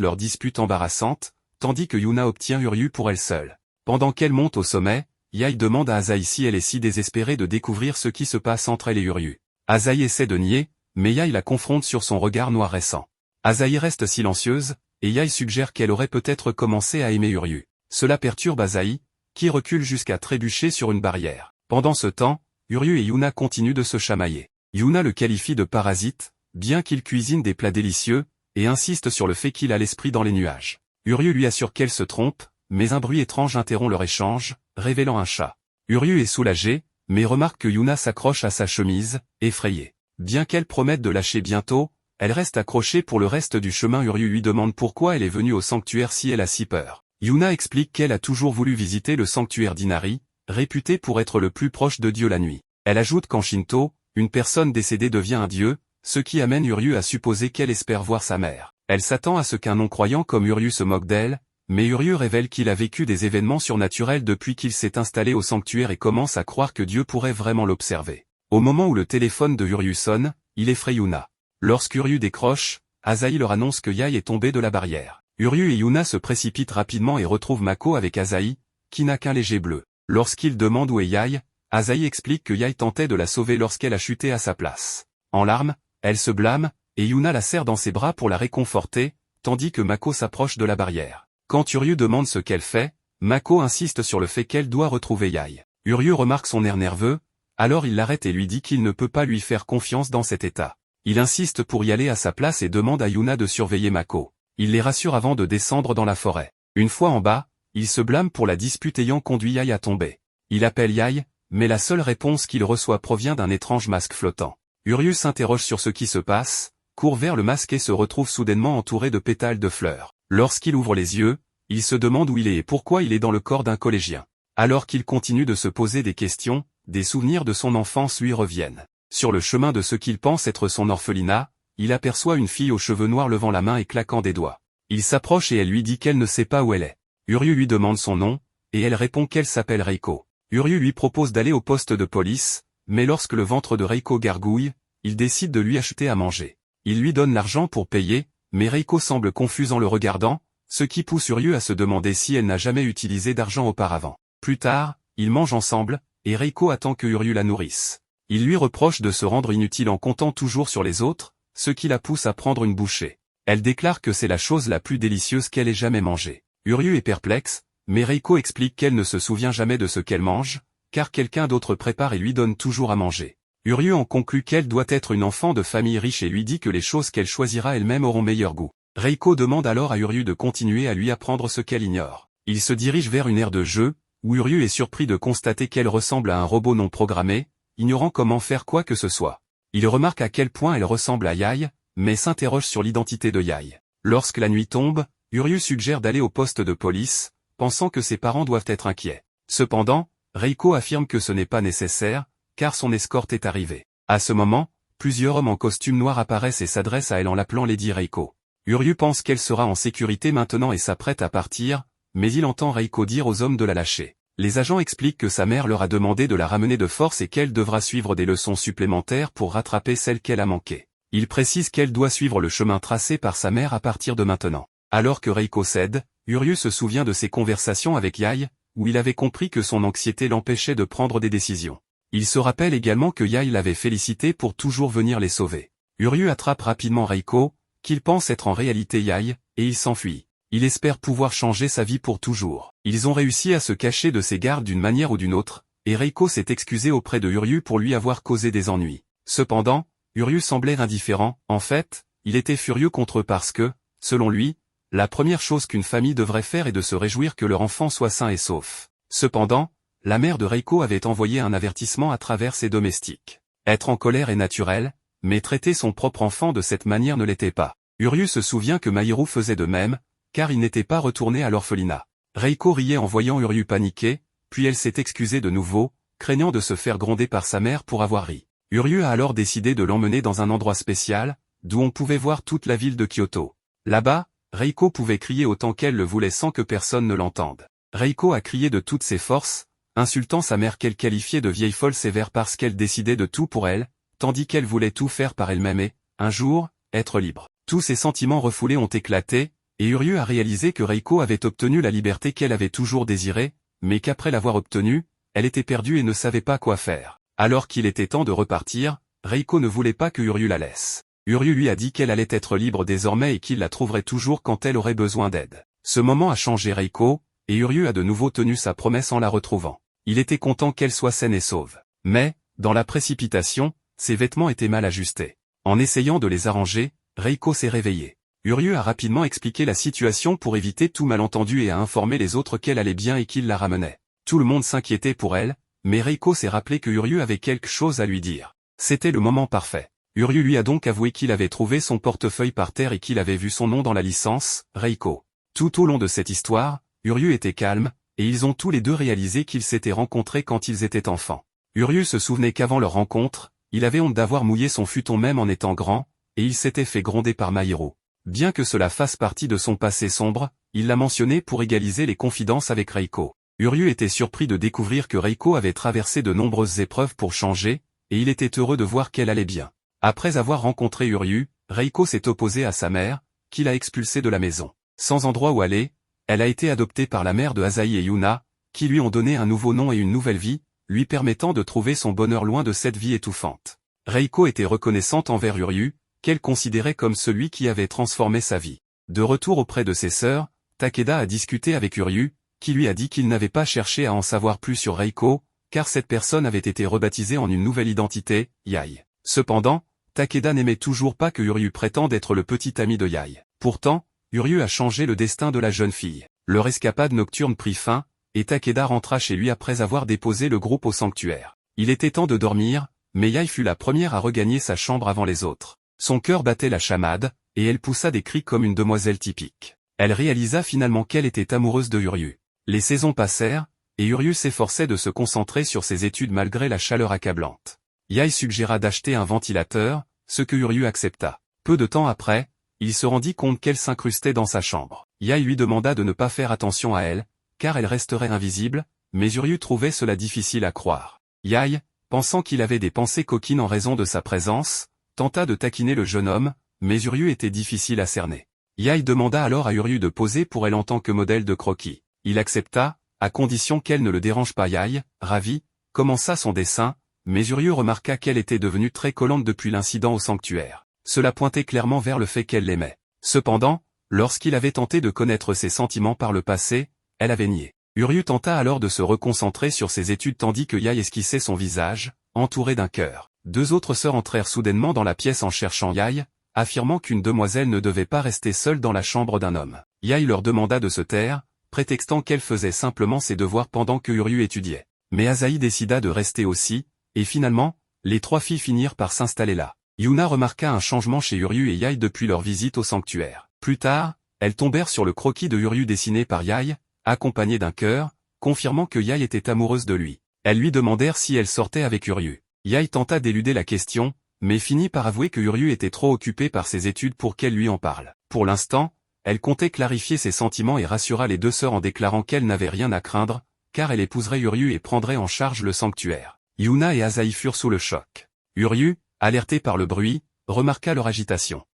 leur dispute embarrassante, tandis que Yuna obtient Uryu pour elle seule. Pendant qu'elle monte au sommet, Yaï demande à Asahi si elle est si désespérée de découvrir ce qui se passe entre elle et Uryu. Asahi essaie de nier, mais Yaï la confronte sur son regard noir récent. Asahi reste silencieuse, et Yaï suggère qu'elle aurait peut-être commencé à aimer Uryu. Cela perturbe Asahi, qui recule jusqu'à trébucher sur une barrière. Pendant ce temps, Uryu et Yuna continuent de se chamailler. Yuna le qualifie de parasite, bien qu'il cuisine des plats délicieux, et insiste sur le fait qu'il a l'esprit dans les nuages. Uryu lui assure qu'elle se trompe, mais un bruit étrange interrompt leur échange, révélant un chat. Uryu est soulagé, mais remarque que Yuna s'accroche à sa chemise, effrayée. Bien qu'elle promette de lâcher bientôt, elle reste accrochée pour le reste du chemin. Uryu lui demande pourquoi elle est venue au sanctuaire si elle a si peur. Yuna explique qu'elle a toujours voulu visiter le sanctuaire d'Inari, réputé pour être le plus proche de Dieu la nuit. Elle ajoute qu'en Shinto, une personne décédée devient un dieu, ce qui amène Uryu à supposer qu'elle espère voir sa mère. Elle s'attend à ce qu'un non-croyant comme Uryu se moque d'elle, mais Uryu révèle qu'il a vécu des événements surnaturels depuis qu'il s'est installé au sanctuaire et commence à croire que Dieu pourrait vraiment l'observer. Au moment où le téléphone de Uryu sonne, il effraie Yuna. Lorsqu'Uryu décroche, Asahi leur annonce que Yaï est tombé de la barrière. Uryu et Yuna se précipitent rapidement et retrouvent Mako avec Asahi, qui n'a qu'un léger bleu. Lorsqu'il demande où est Yaï, Asahi explique que Yaï tentait de la sauver lorsqu'elle a chuté à sa place. En larmes, elle se blâme, et Yuna la serre dans ses bras pour la réconforter, tandis que Mako s'approche de la barrière. Quand Uryu demande ce qu'elle fait, Mako insiste sur le fait qu'elle doit retrouver Yaï. Uryu remarque son air nerveux, alors il l'arrête et lui dit qu'il ne peut pas lui faire confiance dans cet état. Il insiste pour y aller à sa place et demande à Yuna de surveiller Mako. Il les rassure avant de descendre dans la forêt. Une fois en bas, il se blâme pour la dispute ayant conduit Yaï à tomber. Il appelle Yaï, mais la seule réponse qu'il reçoit provient d'un étrange masque flottant. Uryu s'interroge sur ce qui se passe, court vers le masque et se retrouve soudainement entouré de pétales de fleurs. Lorsqu'il ouvre les yeux, il se demande où il est et pourquoi il est dans le corps d'un collégien. Alors qu'il continue de se poser des questions, des souvenirs de son enfance lui reviennent. Sur le chemin de ce qu'il pense être son orphelinat, il aperçoit une fille aux cheveux noirs levant la main et claquant des doigts. Il s'approche et elle lui dit qu'elle ne sait pas où elle est. Uryu lui demande son nom, et elle répond qu'elle s'appelle Reiko. Uryu lui propose d'aller au poste de police, mais lorsque le ventre de Reiko gargouille, il décide de lui acheter à manger. Il lui donne l'argent pour payer, mais Reiko semble confuse en le regardant, ce qui pousse Uryu à se demander si elle n'a jamais utilisé d'argent auparavant. Plus tard, ils mangent ensemble, et Reiko attend que Uryu la nourrisse. Il lui reproche de se rendre inutile en comptant toujours sur les autres, ce qui la pousse à prendre une bouchée. Elle déclare que c'est la chose la plus délicieuse qu'elle ait jamais mangée. Uryu est perplexe, mais Reiko explique qu'elle ne se souvient jamais de ce qu'elle mange, car quelqu'un d'autre prépare et lui donne toujours à manger. Uryu en conclut qu'elle doit être une enfant de famille riche et lui dit que les choses qu'elle choisira elle-même auront meilleur goût. Reiko demande alors à Uryu de continuer à lui apprendre ce qu'elle ignore. Il se dirige vers une aire de jeu, où Uryu est surpris de constater qu'elle ressemble à un robot non programmé, ignorant comment faire quoi que ce soit. Il remarque à quel point elle ressemble à Yae, mais s'interroge sur l'identité de Yae. Lorsque la nuit tombe, Uryu suggère d'aller au poste de police, pensant que ses parents doivent être inquiets. Cependant, Reiko affirme que ce n'est pas nécessaire, car son escorte est arrivée. À ce moment, plusieurs hommes en costume noir apparaissent et s'adressent à elle en l'appelant Lady Reiko. Uryu pense qu'elle sera en sécurité maintenant et s'apprête à partir, mais il entend Reiko dire aux hommes de la lâcher. Les agents expliquent que sa mère leur a demandé de la ramener de force et qu'elle devra suivre des leçons supplémentaires pour rattraper celles qu'elle a manquées. Il précise qu'elle doit suivre le chemin tracé par sa mère à partir de maintenant. Alors que Reiko cède, Uryu se souvient de ses conversations avec Yae, où il avait compris que son anxiété l'empêchait de prendre des décisions. Il se rappelle également que Yae l'avait félicité pour toujours venir les sauver. Uryu attrape rapidement Reiko, qu'il pense être en réalité Yae, et il s'enfuit. Il espère pouvoir changer sa vie pour toujours. Ils ont réussi à se cacher de ses gardes d'une manière ou d'une autre, et Reiko s'est excusé auprès de Uryu pour lui avoir causé des ennuis. Cependant, Uryu semblait indifférent. En fait, il était furieux contre eux parce que, selon lui, la première chose qu'une famille devrait faire est de se réjouir que leur enfant soit sain et sauf. Cependant, la mère de Reiko avait envoyé un avertissement à travers ses domestiques. Être en colère est naturel, mais traiter son propre enfant de cette manière ne l'était pas. Uryu se souvient que Mahiru faisait de même, car il n'était pas retourné à l'orphelinat. Reiko riait en voyant Uryu paniquer, puis elle s'est excusée de nouveau, craignant de se faire gronder par sa mère pour avoir ri. Uryu a alors décidé de l'emmener dans un endroit spécial, d'où on pouvait voir toute la ville de Kyoto. Là-bas, Reiko pouvait crier autant qu'elle le voulait sans que personne ne l'entende. Reiko a crié de toutes ses forces, insultant sa mère qu'elle qualifiait de vieille folle sévère parce qu'elle décidait de tout pour elle, tandis qu'elle voulait tout faire par elle-même et, un jour, être libre. Tous ses sentiments refoulés ont éclaté, et Uryu a réalisé que Reiko avait obtenu la liberté qu'elle avait toujours désirée, mais qu'après l'avoir obtenue, elle était perdue et ne savait pas quoi faire. Alors qu'il était temps de repartir, Reiko ne voulait pas que Uryu la laisse. Uryu lui a dit qu'elle allait être libre désormais et qu'il la trouverait toujours quand elle aurait besoin d'aide. Ce moment a changé Reiko, et Uryu a de nouveau tenu sa promesse en la retrouvant. Il était content qu'elle soit saine et sauve. Mais, dans la précipitation, ses vêtements étaient mal ajustés. En essayant de les arranger, Reiko s'est réveillée. Uryu a rapidement expliqué la situation pour éviter tout malentendu et a informé les autres qu'elle allait bien et qu'il la ramenait. Tout le monde s'inquiétait pour elle, mais Reiko s'est rappelé que Uryu avait quelque chose à lui dire. C'était le moment parfait. Uryu lui a donc avoué qu'il avait trouvé son portefeuille par terre et qu'il avait vu son nom dans la licence, Reiko. Tout au long de cette histoire, Uryu était calme, et ils ont tous les deux réalisé qu'ils s'étaient rencontrés quand ils étaient enfants. Uryu se souvenait qu'avant leur rencontre, il avait honte d'avoir mouillé son futon même en étant grand, et il s'était fait gronder par Mahiru. Bien que cela fasse partie de son passé sombre, il l'a mentionné pour égaliser les confidences avec Reiko. Uryu était surpris de découvrir que Reiko avait traversé de nombreuses épreuves pour changer, et il était heureux de voir qu'elle allait bien. Après avoir rencontré Uryu, Reiko s'est opposée à sa mère, qui l'a expulsée de la maison. Sans endroit où aller, elle a été adoptée par la mère de Asahi et Yuna, qui lui ont donné un nouveau nom et une nouvelle vie, lui permettant de trouver son bonheur loin de cette vie étouffante. Reiko était reconnaissante envers Uryu, qu'elle considérait comme celui qui avait transformé sa vie. De retour auprès de ses sœurs, Takeda a discuté avec Uryu, qui lui a dit qu'il n'avait pas cherché à en savoir plus sur Reiko, car cette personne avait été rebaptisée en une nouvelle identité, Yae. Cependant, Takeda n'aimait toujours pas que Uryu prétende être le petit ami de Yae. Pourtant, Uryu a changé le destin de la jeune fille. Leur escapade nocturne prit fin, et Takeda rentra chez lui après avoir déposé le groupe au sanctuaire. Il était temps de dormir, mais Yae fut la première à regagner sa chambre avant les autres. Son cœur battait la chamade, et elle poussa des cris comme une demoiselle typique. Elle réalisa finalement qu'elle était amoureuse de Uryu. Les saisons passèrent, et Uryu s'efforçait de se concentrer sur ses études malgré la chaleur accablante. Yae suggéra d'acheter un ventilateur, ce que Uryu accepta. Peu de temps après, il se rendit compte qu'elle s'incrustait dans sa chambre. Yae lui demanda de ne pas faire attention à elle, car elle resterait invisible, mais Uryu trouvait cela difficile à croire. Yae, pensant qu'il avait des pensées coquines en raison de sa présence, tenta de taquiner le jeune homme, mais Uryu était difficile à cerner. Yae demanda alors à Uryu de poser pour elle en tant que modèle de croquis. Il accepta, à condition qu'elle ne le dérange pas. Yae, ravi, commença son dessin, mais Uryu remarqua qu'elle était devenue très collante depuis l'incident au sanctuaire. Cela pointait clairement vers le fait qu'elle l'aimait. Cependant, lorsqu'il avait tenté de connaître ses sentiments par le passé, elle avait nié. Uryu tenta alors de se reconcentrer sur ses études tandis que Yae esquissait son visage, entouré d'un cœur. Deux autres sœurs entrèrent soudainement dans la pièce en cherchant Yae, affirmant qu'une demoiselle ne devait pas rester seule dans la chambre d'un homme. Yae leur demanda de se taire, prétextant qu'elle faisait simplement ses devoirs pendant que Uryu étudiait. Mais Asahi décida de rester aussi, et finalement, les trois filles finirent par s'installer là. Yuna remarqua un changement chez Uryu et Yae depuis leur visite au sanctuaire. Plus tard, elles tombèrent sur le croquis de Uryu dessiné par Yae, accompagné d'un cœur, confirmant que Yae était amoureuse de lui. Elles lui demandèrent si elle sortait avec Uryu. Yae tenta d'éluder la question, mais finit par avouer que Uryu était trop occupé par ses études pour qu'elle lui en parle. Pour l'instant, elle comptait clarifier ses sentiments et rassura les deux sœurs en déclarant qu'elle n'avait rien à craindre, car elle épouserait Uryu et prendrait en charge le sanctuaire. Yuna et Asahi furent sous le choc. Uryu, alerté par le bruit, remarqua leur agitation.